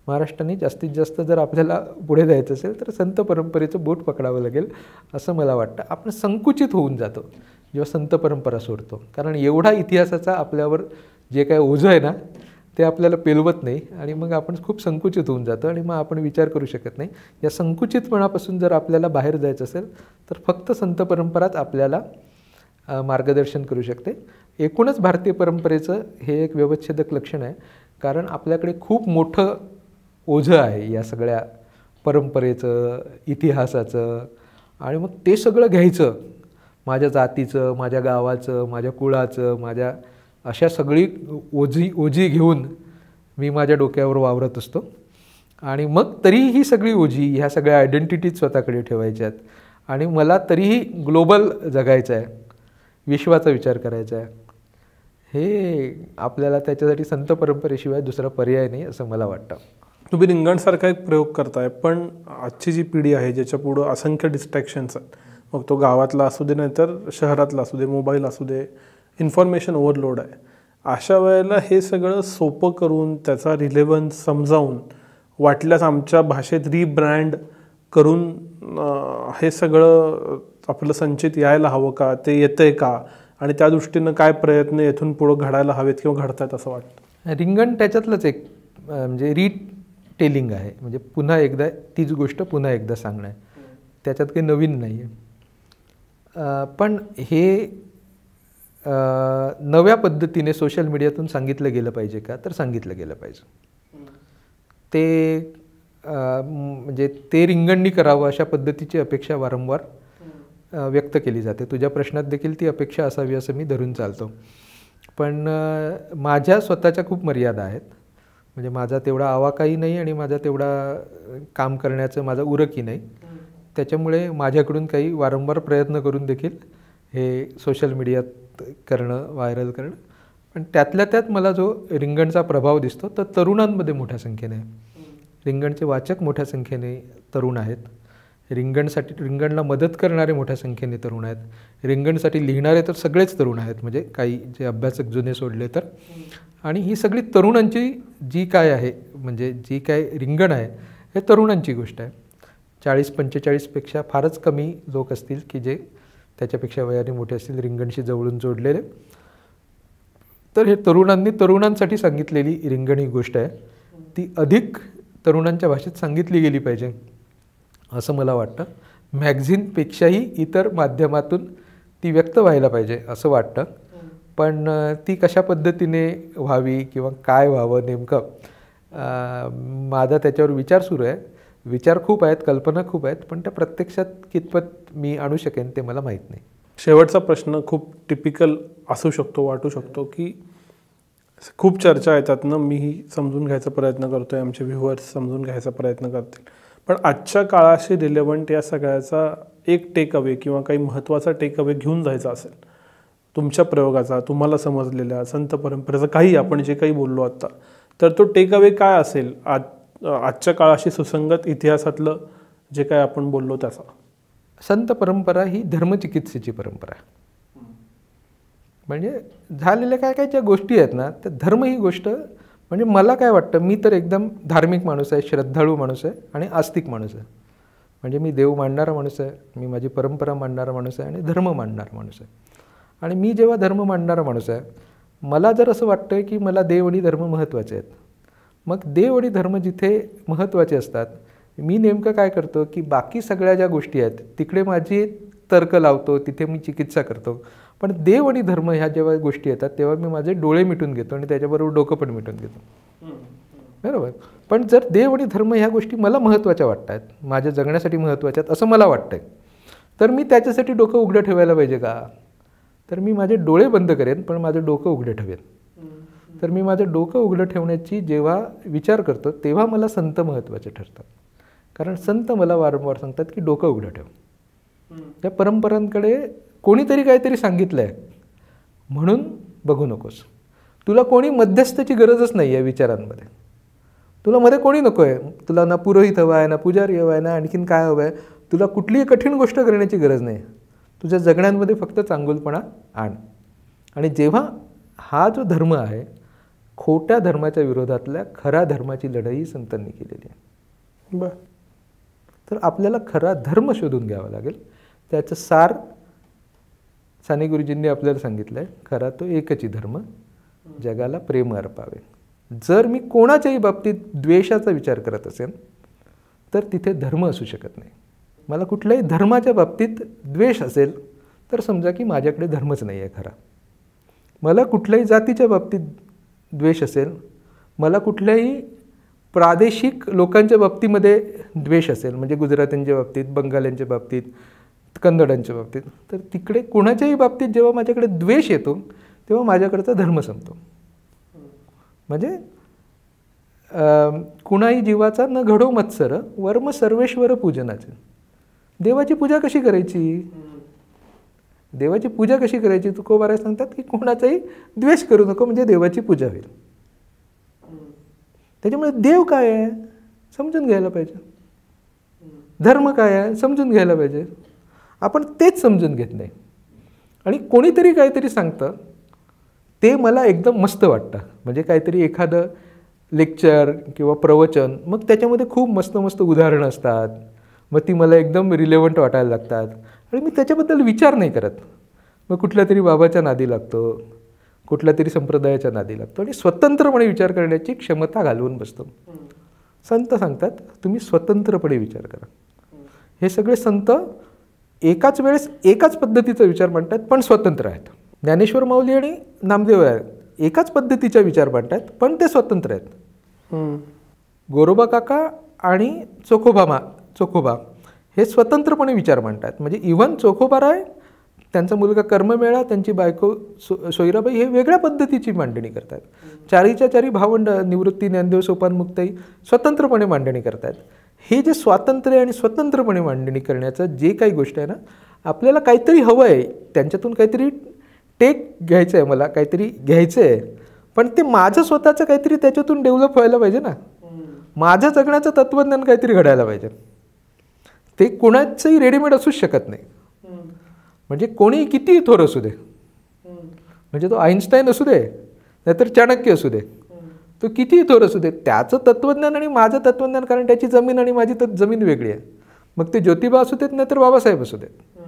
महाराष्ट्राने जास्तीत जास्त जर आपल्याला पुढे जायचं असेल तर संत परंपरेचं बोट पकडावं लागेल असं मला वाटतं. आपण संकुचित होऊन जातो जेव्हा संत परंपरा सोडतो, कारण एवढा इतिहासाचा आपल्यावर जे काय ओझं आहे ना ते आपल्याला पेलवत नाही आणि मग आपण खूप संकुचित होऊन जातो आणि मग आपण विचार करू शकत नाही. या संकुचितपणापासून जर आपल्याला बाहेर जायचं असेल तर फक्त संत परंपराच आपल्याला मार्गदर्शन करू शकते. एकूणच भारतीय परंपरेचं हे एक व्यवच्छेदक लक्षण आहे, कारण आपल्याकडे खूप मोठं ओझं आहे या सगळ्या परंपरेचं, इतिहासाचं. आणि मग ते सगळं घ्यायचं, माझ्या जातीचं, माझ्या गावाचं, माझ्या कुळाचं, माझ्या अशा सगळी ओझी घेऊन मी माझ्या डोक्यावर वावरत असतो. आणि मग तरीही ही सगळी ओझी, ह्या सगळ्या आयडेंटिटीज स्वतःकडे ठेवायच्या आहेत आणि मला तरीही ग्लोबल जगायचं आहे, विश्वाचा विचार करायचा आहे. हे आपल्याला त्याच्यासाठी संत परंपरेशिवाय दुसरा पर्याय नाही असं मला वाटतं. तुम्ही रिंगणसारखा एक प्रयोग करताय, पण आजची जी पिढी आहे ज्याच्या पुढं असंख्य डिस्ट्रॅक्शन्स आहेत, मग तो गावातला असू दे नाहीतर शहरातला असू दे, मोबाईल असू दे, इन्फॉर्मेशन ओव्हरलोड आहे. अशा वेळेला हे सगळं सोपं करून त्याचा रिलेव्हन्स समजावून वाटल्यास आमच्या भाषेत रिब्रँड करून हे सगळं आपलं संचित यायला हवं का, ते येतंय का, आणि त्या दृष्टीनं काय प्रयत्न येथून पुढं घडायला हवेत किंवा घडतायत असं वाटतं? रिंगण त्याच्यातलंच एक म्हणजे रिटेलिंग आहे, म्हणजे पुन्हा एकदा तीच गोष्ट पुन्हा एकदा सांगणं आहे, त्याच्यात काही नवीन नाही आहे. पण हे नव्या पद्धतीने सोशल मीडियातून सांगितलं गेलं पाहिजे का, तर सांगितलं गेलं पाहिजे. ते म्हणजे ते रिंगणनी करावं अशा पद्धतीची अपेक्षा वारंवार व्यक्त केली जाते. तुझ्या प्रश्नात देखील ती अपेक्षा असावी असं मी धरून चालतो. पण माझ्या स्वतःच्या खूप मर्यादा आहेत. म्हणजे माझा तेवढा आवाकाही नाही आणि माझा तेवढा काम करण्याचं माझा उरकही नाही. त्याच्यामुळे माझ्याकडून काही वारंवार प्रयत्न करून देखील हे सोशल मीडियात करणं, व्हायरल करणं. पण त्यातल्या त्यात मला जो रिंगणचा प्रभाव दिसतो तर तरुणांमध्ये मोठ्या संख्येने आहे. रिंगणचे वाचक मोठ्या संख्येने तरुण आहेत. रिंगणला मदत करणारे मोठ्या संख्येने तरुण आहेत. रिंगणसाठी लिहिणारे तर सगळेच तरुण आहेत, म्हणजे काही जे अभ्यासक जुने सोडले तर. आणि ही सगळी तरुणांची जी काय आहे, म्हणजे जी काय रिंगण आहे हे तरुणांची गोष्ट आहे. 40-45पेक्षा फारच कमी लोक असतील की जे त्याच्यापेक्षा वयाने मोठे असतील, रिंगणशी जवळून जोडलेले. तर हे तरुणांनी तरुणांसाठी सांगितलेली रिंगण ही गोष्ट आहे, ती अधिक तरुणांच्या भाषेत सांगितली गेली पाहिजे असं मला वाटतं. मॅगझिनपेक्षाही इतर माध्यमातून ती व्यक्त व्हायला पाहिजे असं वाटतं. पण ती कशा पद्धतीने व्हावी किंवा काय व्हावं नेमकं, माझा त्याच्यावर विचार सुरू आहे. विचार खूप आहेत, कल्पना खूप आहेत, पण त्या प्रत्यक्षात कितपत मी आणू शकेन ते मला माहीत नाही. शेवटचा प्रश्न खूप टिपिकल असू शकतो, वाटू शकतो, की खूप चर्चा येतात ना, मीही समजून घ्यायचा प्रयत्न करतो आहे, आमचे व्ह्युअर्स समजून घ्यायचा प्रयत्न करतील. पण आजच्या काळाशी रिलेव्हंट या सगळ्याचा एक टेक अवे किंवा काही महत्त्वाचा टेक अवे घेऊन जायचा असेल तुमच्या प्रयोगाचा, तुम्हाला समजलेल्या संत परंपरेचा, काही आपण जे काही बोललो आत्ता, तर तो टेक अवे काय असेल आजच्या काळाशी सुसंगत इतिहासातलं जे काय आपण बोललो त्याचा? संत परंपरा ही धर्मचिकित्सेची परंपरा आहे. म्हणजे झालेल्या काय काय ज्या गोष्टी आहेत ना, त्या धर्म ही गोष्ट, म्हणजे मला काय वाटतं, मी तर एकदम धार्मिक माणूस आहे, श्रद्धाळू माणूस आहे आणि आस्तिक माणूस आहे. म्हणजे मी देव मानणारा माणूस आहे, मी माझी परंपरा मानणारा माणूस आहे आणि धर्म मानणारा माणूस आहे. आणि मी जेव्हा धर्म मानणारा माणूस आहे, मला जर असं वाटतं की मला देव आणि धर्म महत्त्वाचे आहेत, मग देव आणि धर्म जिथे महत्त्वाचे असतात, मी नेमकं काय करतो की बाकी सगळ्या ज्या गोष्टी आहेत तिकडे माझी तर्क लावतो, तिथे मी चिकित्सा करतो. पण देव आणि धर्म ह्या जेव्हा गोष्टी येतात तेव्हा मी माझे डोळे मिटून घेतो आणि त्याच्याबरोबर डोकं पण मिटून घेतो. बरोबर. पण जर देव आणि धर्म ह्या गोष्टी मला महत्त्वाच्या वाटत आहेत, माझ्या जगण्यासाठी महत्त्वाच्या आहेत असं मला वाटतं आहे, तर मी त्याच्यासाठी डोकं उघडं ठेवायला पाहिजे का? तर मी माझे डोळे बंद करेन पण माझं डोकं उघडं ठेवेन. तर मी माझं डोकं उघडं ठेवण्याची जेव्हा विचार करतो तेव्हा मला संत महत्त्वाचे ठरतात. कारण संत मला वारंवार सांगतात की डोकं उघडं ठेव. त्या परंपरांकडे कोणीतरी काहीतरी सांगितलं आहे म्हणून बघू नकोस. तुला कोणी मध्यस्थाची गरजच नाही आहे विचारांमध्ये. तुला मध्ये कोणी नको आहे. तुला ना पुरोहित हवा आहे, ना पुजारी हवा आहे, ना आणखीन काय हवं आहे. तुला कुठलीही कठीण गोष्ट करण्याची गरज नाही. तुझ्या जगण्यामध्ये फक्त चांगुलपणा आण. आणि जेव्हा हा जो धर्म आहे, खोट्या धर्माच्या विरोधातल्या खऱ्या धर्माची लढाई संतांनी केलेली आहे. बरं. तर आपल्याला खरा धर्म शोधून घ्यावा लागेल. त्याचं सार साने गुरुजींनी आपल्याला सांगितलं आहे, खरा तो एकची धर्म, जगाला प्रेम अर्पावे. जर मी कोणाच्याही बाबतीत द्वेषाचा विचार करत असेल तर तिथे धर्म असू शकत नाही. मला कुठल्याही धर्माच्या बाबतीत द्वेष असेल तर समजा की माझ्याकडे धर्मच नाही आहे खरा. मला कुठल्याही जातीच्या बाबतीत द्वेष असेल, मला कुठल्याही प्रादेशिक लोकांच्या बाबतीमध्ये द्वेष असेल, म्हणजे गुजरात्यांच्या बाबतीत, बंगाल्यांच्या बाबतीत, कन्नडांच्या बाबतीत, तर तिकडे कोणाच्याही बाबतीत जेव्हा माझ्याकडे द्वेष येतो तेव्हा माझ्याकडचा धर्म संपतो. म्हणजे कुणाही जीवाचा न घडो मत्सर वर्म सर्वेश्वर पूजनाचे. देवाची पूजा कशी करायची? देवाची पूजा कशी करायची? तुकोबाराय सांगतात की कोणाचाही द्वेष करू नको म्हणजे देवाची पूजा होईल. त्याच्यामुळे देव काय आहे समजून घ्यायला पाहिजे, धर्म काय आहे समजून घ्यायला पाहिजे. आपण तेच समजून घेत नाही आणि कोणीतरी काहीतरी सांगतं ते मला एकदम मस्त वाटतं. म्हणजे काहीतरी एखादं लेक्चर किंवा प्रवचन, मग त्याच्यामध्ये खूप मस्त मस्त उदाहरणं असतात, मग ती मला एकदम रिलेव्हंट वाटायला लागतात आणि मी त्याच्याबद्दल विचार नाही करत. मग कुठल्या तरी बाबाच्या नादी लागतो, कुठल्या तरी संप्रदायाच्या नादी लागतो आणि स्वतंत्रपणे विचार करण्याची क्षमता घालवून बसतो. संत सांगतात तुम्ही स्वतंत्रपणे विचार करा. हे सगळे संत एकाच वेळेस एकाच पद्धतीचा विचार मांडतात पण स्वतंत्र आहेत. ज्ञानेश्वर माऊली आणि नामदेव एकाच पद्धतीचा विचार मांडतात पण ते स्वतंत्र आहेत. गोरोबा काका आणि चोखोबा हे स्वतंत्रपणे विचार मांडतात. म्हणजे इव्हन चोखोबाराय, त्यांचा मुलगा कर्ममेळा, त्यांची बायको सोयराबाई हे वेगळ्या पद्धतीची मांडणी करतात. चारीच्या चारी भावंड निवृत्ती, ज्ञानदेव, सोपान, मुक्ताई स्वतंत्रपणे मांडणी करतात. हे जे स्वातंत्र्य आणि स्वतंत्रपणे मांडणी करण्याचं जे काही गोष्ट आहे ना, आपल्याला काहीतरी हवं आहे, त्यांच्यातून काहीतरी टेक घ्यायचं आहे, मला काहीतरी घ्यायचं आहे, पण ते माझं स्वतःचं काहीतरी त्याच्यातून डेव्हलप व्हायला पाहिजे ना. माझं जगण्याचं तत्त्वज्ञान काहीतरी घडायला पाहिजे. ते कोणाचंही रेडीमेड असूच शकत नाही. म्हणजे कोणी कितीही थोर असू दे, म्हणजे तो आईन्स्टाईन असू दे नाहीतर चाणक्य असू दे, तो कितीही थोर असू दे, त्याचं तत्त्वज्ञान आणि माझं तत्त्वज्ञान, कारण त्याची जमीन आणि माझी जमीन वेगळी आहे. मग ते ज्योतिबा असू देत नाहीतर बाबासाहेब असू देत,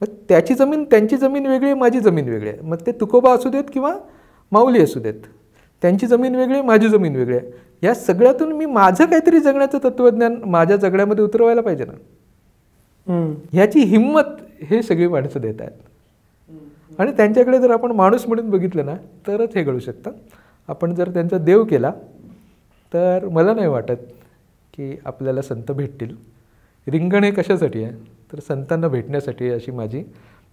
मग त्याची जमीन, त्यांची जमीन वेगळी आहे, माझी जमीन वेगळी आहे. मग ते तुकोबा असू देत किंवा माऊली असू देत, त्यांची जमीन वेगळी आहे, माझी जमीन वेगळी आहे. या सगळ्यातून मी माझं काहीतरी जगण्याचं तत्त्वज्ञान माझ्या जगण्यामध्ये उतरवायला पाहिजे ना. ह्याची हिंमत हे सगळी माणसं देत आहेत आणि त्यांच्याकडे जर आपण माणूस म्हणून बघितलं ना तरच हे घडू शकतं. आपण जर त्यांचा देव केला तर मला नाही वाटत की आपल्याला संत भेटतील. रिंगण हे कशासाठी आहे तर संतांना भेटण्यासाठी, अशी माझी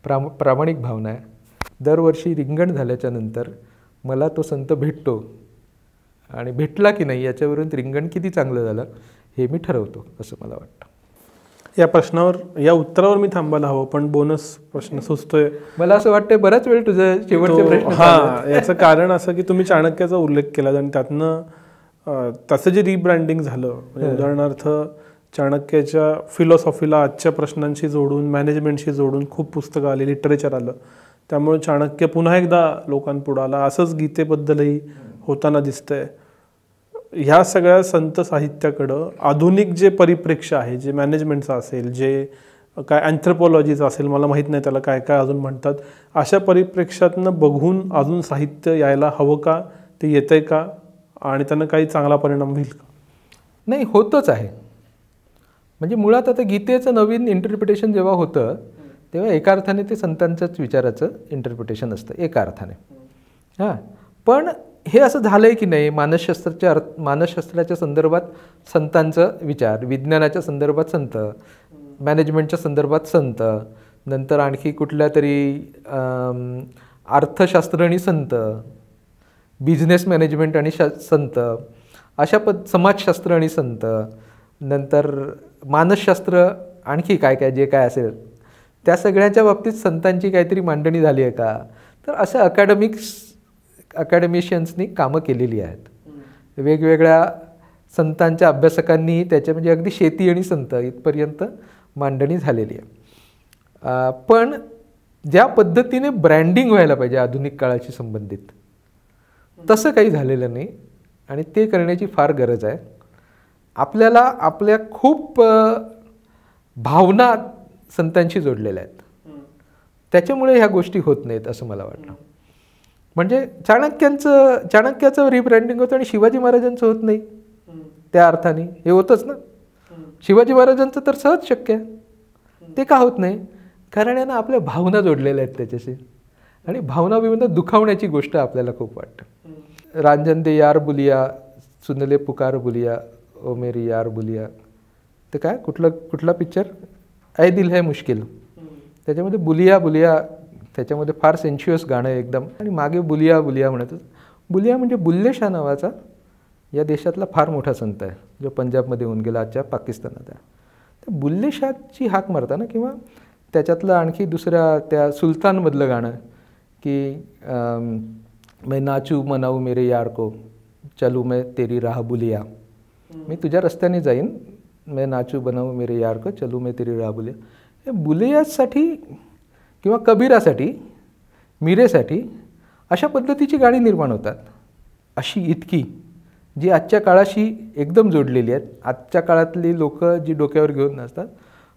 प्रामाणिक भावना आहे. दरवर्षी रिंगण झाल्याच्या नंतर मला तो संत भेटतो आणि भेटला की नाही याच्यावरून रिंगण किती चांगलं झालं हे मी ठरवतो असं मला वाटतं. या प्रश्नावर, या उत्तरावर मी थांबायला हवं, पण बोनस प्रश्न सुचतोय मला. असं वाटतंय बराच वेळ तुझं शेवटचे प्रश्न. हां, याचं कारण असं की तुम्ही चाणक्याचा उल्लेख केला आणि त्यातनं त्याचं जे रिब्रँडिंग झालं, म्हणजे उदाहरणार्थ चाणक्याच्या फिलॉसॉफीला आजच्या प्रश्नांशी जोडून, मॅनेजमेंटशी जोडून खूप पुस्तकं आली, लिटरेचर आलं, त्यामुळे चाणक्य पुन्हा एकदा लोकांपुढं आला. असंच गीतेबद्दलही होताना दिसतंय. ह्या सगळ्या संत साहित्याकडं आधुनिक जे परिप्रेक्ष्य आहे, जे मॅनेजमेंटचं असेल, जे काय अँथ्रोपॉलॉजीचं असेल, मला माहीत नाही त्याला काय काय अजून म्हणतात, अशा परिप्रेक्ष्यातनं बघून अजून साहित्य यायला हवं का, ते येतंय का, आणि त्यानं काही चांगला परिणाम होईल का? नाही, होतच आहे. म्हणजे मुळात आता गीतेचं नवीन इंटरप्रिटेशन जेव्हा होतं तेव्हा एका अर्थाने ते संतांच्याच विचाराचं इंटरप्रिटेशन असतं, एका अर्थाने. हां, पण हे असं झालं आहे की नाही, मानसशास्त्राच्या संदर्भात संतांचं विचार, विज्ञानाच्या संदर्भात संत, मॅनेजमेंटच्या संदर्भात संत, नंतर आणखी कुठल्या तरी अर्थशास्त्र आणि संत, बिझनेस मॅनेजमेंट आणि संत, अशा समाजशास्त्र आणि संत, नंतर मानसशास्त्र, आणखी काय काय जे काय असेल त्या सगळ्यांच्या बाबतीत संतांची काहीतरी मांडणी झाली आहे का, तर अशा अकॅडमिशियन्सनी कामं केलेली आहेत. वेगवेगळ्या संतांच्या अभ्यासकांनी त्याच्या म्हणजे अगदी शेती आणि संत इथपर्यंत मांडणी झालेली आहे. पण ज्या पद्धतीने ब्रँडिंग व्हायला पाहिजे आधुनिक काळाशी संबंधित तसं काही झालेलं नाही, आणि ते करण्याची फार गरज आहे. आपल्याला आपल्या खूप भावना संतांशी जोडलेल्या आहेत, त्याच्यामुळे ह्या गोष्टी होत नाहीत असं मला वाटतं. म्हणजे चाणक्याचं रिब्रँडिंग होतं आणि शिवाजी महाराजांचं होत नाही, त्या अर्थाने हे होतंच ना. शिवाजी महाराजांचं तर सहज शक्य आहे, ते का होत नाही, कारण आहे ना आपल्या भावना जोडलेल्या आहेत त्याच्याशी, आणि भावना दुखावण्याची गोष्ट आपल्याला खूप वाटतं. रांझन दे यार बुलिया, सुनले पुकार बुलिया, ओ मेरी यार बुलिया, ते काय कुठला पिक्चर, ऐ दिल है मुश्किल, त्याच्यामध्ये बुलिया बुलिया, त्याच्यामध्ये फार सेन्शियस गाणं एकदम, आणि मागे बुलिया बुलिया म्हणत. बुलिया म्हणजे बुल्ले शाह नावाचा या देशातला फार मोठा संत आहे, जो पंजाबमध्ये होऊन गेला, आजच्या पाकिस्तानात आहे. तर बुल्ले शाहची हाक मारताना, किंवा त्याच्यातलं आणखी दुसऱ्या त्या सुलतानमधलं गाणं की मैं नाचू मनाऊ मेरे यार को, चलू मैं तेरी राह बुलिया, मी तुझ्या रस्त्याने जाईन, मैं नाचू बनाऊ मेरे यार को, चलू मैं तेरी राह बुलिया. हे बुलियासाठी किंवा कबीरासाठी, मीरेसाठी अशा पद्धतीची गाणी निर्माण होतात, अशी इतकी जी आजच्या काळाशी एकदम जोडलेली आहेत. आजच्या काळातली लोक जी डोक्यावर घेऊन नसतात,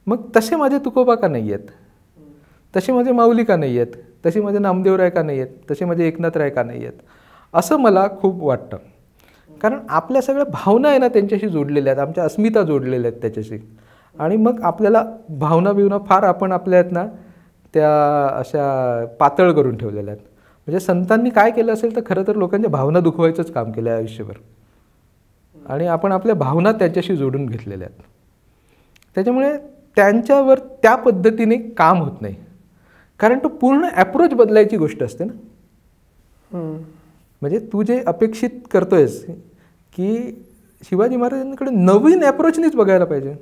मग तसे माझे तुकोबा का नाही आहेत, तसे माझे माऊली का नाही आहेत, तसे माझे नामदेवराय का नाही आहेत, तसे माझे एकनाथराय का नाही आहेत, असं मला खूप वाटतं. कारण आपल्या सगळ्या भावना आहे ना त्यांच्याशी जोडलेल्या आहेत, आमच्या अस्मिता जोडलेल्या आहेत त्याच्याशी, आणि मग आपल्याला भावना फार आपण आपल्या आहेत ना त्या अशा पातळ करून ठेवलेल्या आहेत. म्हणजे संतांनी काय केलं असेल तर खरं तर लोकांच्या भावना दुखवायचंच काम केलं आहे आयुष्यभर, आणि आपण आपल्या भावना त्यांच्याशी जोडून घेतलेल्या आहेत. त्याच्यामुळे त्यांच्यावर त्या पद्धतीने काम होत नाही, कारण तो पूर्ण ॲप्रोच बदलायची गोष्ट असते ना. म्हणजे तू जे अपेक्षित करतोयस की शिवाजी महाराजांकडे नवीन ॲप्रोचनीच बघायला पाहिजे,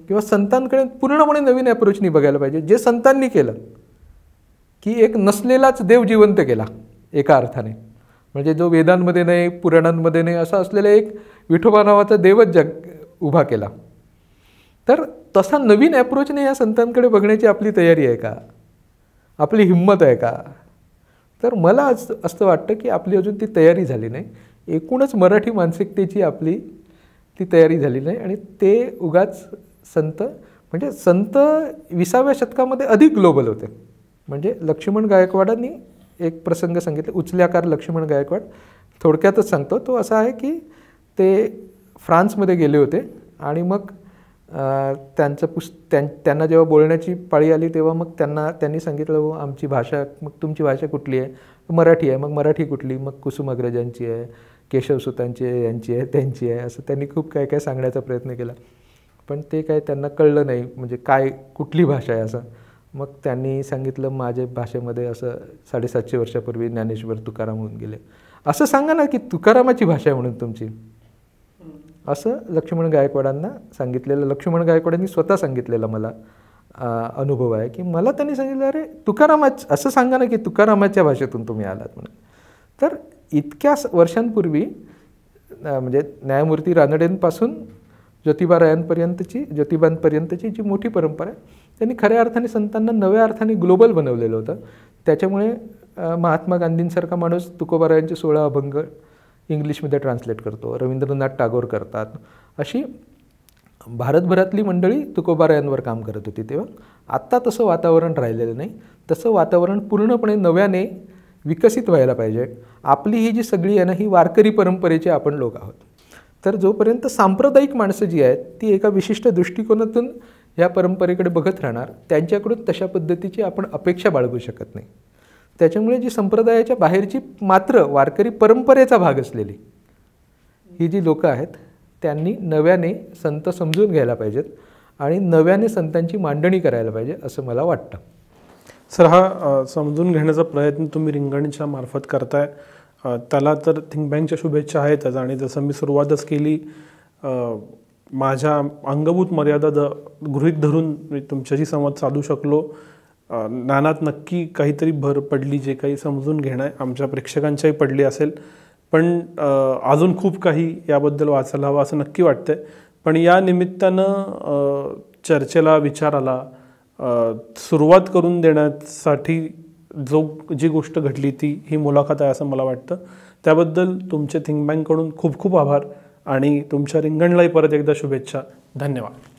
किंवा संतांकडे पूर्णपणे नवीन ॲप्रोचनी बघायला पाहिजे, जे संतांनी केलं की एक नसलेलाच देव जिवंत केला एका अर्थाने. म्हणजे जो वेदांमध्ये नाही, पुराणांमध्ये नाही, असा असलेला एक विठोबा नावाचा देवच उभा केला. तर तसा नवीन ॲप्रोचने या संतांकडे बघण्याची आपली तयारी आहे का, आपली हिंमत आहे का? तर मला असं वाटतं की आपली अजून ती तयारी झाली नाही. एकूणच मराठी मानसिकतेची आपली ती तयारी झाली नाही, आणि ते उगाच म्हणजे संत 20व्या शतकामध्ये अधिक ग्लोबल होते. म्हणजे लक्ष्मण गायकवाडांनी एक प्रसंग सांगितले, उचल्याकार लक्ष्मण गायकवाड, थोडक्यातच सांगतो. तो असा आहे की ते फ्रान्समध्ये गेले होते, आणि मग त्यांना जेव्हा बोलण्याची पाळी आली तेव्हा मग त्यांनी सांगितलं, आमची भाषा, मग तुमची भाषा कुठली आहे? मराठी आहे. मग मराठी कुठली? मग कुसुमाग्रजांची आहे, केशवसुतांची आहे, यांची आहे, त्यांची आहे, असं त्यांनी खूप काय काय सांगण्याचा प्रयत्न केला. पण ते काय त्यांना कळलं नाही, म्हणजे काय कुठली भाषा आहे असं. मग त्यांनी सांगितलं, माझ्या भाषेमध्ये असं 750 वर्षापूर्वी ज्ञानेश्वर तुकाराम होऊन गेले. असं सांगा ना की तुकारामाची भाषा आहे म्हणून तुमची, असं लक्ष्मण गायकवाडांना सांगितलेलं. लक्ष्मण गायकवाडांनी स्वतः सांगितलेलं मला अनुभव आहे की मला त्यांनी सांगितलं, अरे असं सांगा ना की तुकारामाच्या भाषेतून तुम्ही आलात म्हणून. तर इतक्या वर्षांपूर्वी म्हणजे न्यायमूर्ती रानडेंपासून ज्योतिबांपर्यंतची जी मोठी परंपरा आहे, त्यांनी खऱ्या अर्थाने संतांना नव्या अर्थाने ग्लोबल बनवलेलं होतं. त्याच्यामुळे महात्मा गांधींसारखा माणूस तुकोबारायांचे 16 अभंग इंग्लिशमध्ये ट्रान्सलेट करतो, रवींद्रनाथ टागोर करतात, अशी भारतभरातली मंडळी तुकोबारायांवर काम करत होती. तेव्हा आत्ता तसं वातावरण राहिलेलं नाही. तसं वातावरण पूर्णपणे नव्याने विकसित व्हायला पाहिजे. आपली ही जी सगळी आहे ना, ही वारकरी परंपरेचे आपण लोक आहोत. तर जोपर्यंत सांप्रदायिक माणसं जी आहेत ती एका विशिष्ट दृष्टिकोनातून या परंपरेकडे बघत राहणार, त्यांच्याकडून तशा पद्धतीची आपण अपेक्षा बाळगू शकत नाही. त्याच्यामुळे जी संप्रदायाच्या बाहेरची मात्र वारकरी परंपरेचा भाग असलेली ही जी लोकं आहेत, त्यांनी नव्याने संत समजून घ्यायला पाहिजेत आणि नव्याने संतांची मांडणी करायला पाहिजे असं मला वाटतं. सर, हा समजून घेण्याचा प्रयत्न तुम्ही रिंगणच्या मार्फत करताय, त्याला तर थिंक बँकच्या शुभेच्छा आहेतच. आणि जसं मी सुरुवातच केली, माझ्या अंगभूत मर्यादा गृहीत धरून मी तुमच्याशी संवाद साधू शकलो. ज्ञानात नक्की काहीतरी भर पडली, जे काही समजून घेणं आहे आमच्या प्रेक्षकांच्याही पडली असेल. पण अजून खूप काही याबद्दल वाचायला हवं असं नक्की वाटतंय. पण या निमित्तानं चर्चेला, विचाराला सुरुवात करून देण्यासाठी जी गोष्ट घडली ही मुलाखत आहे असं मला वाटतं. त्याबद्दल तुमचे थिंक बँककडून खूप खूप आभार आणि तुमच्या रिंगणलाही परत एकदा शुभेच्छा. धन्यवाद.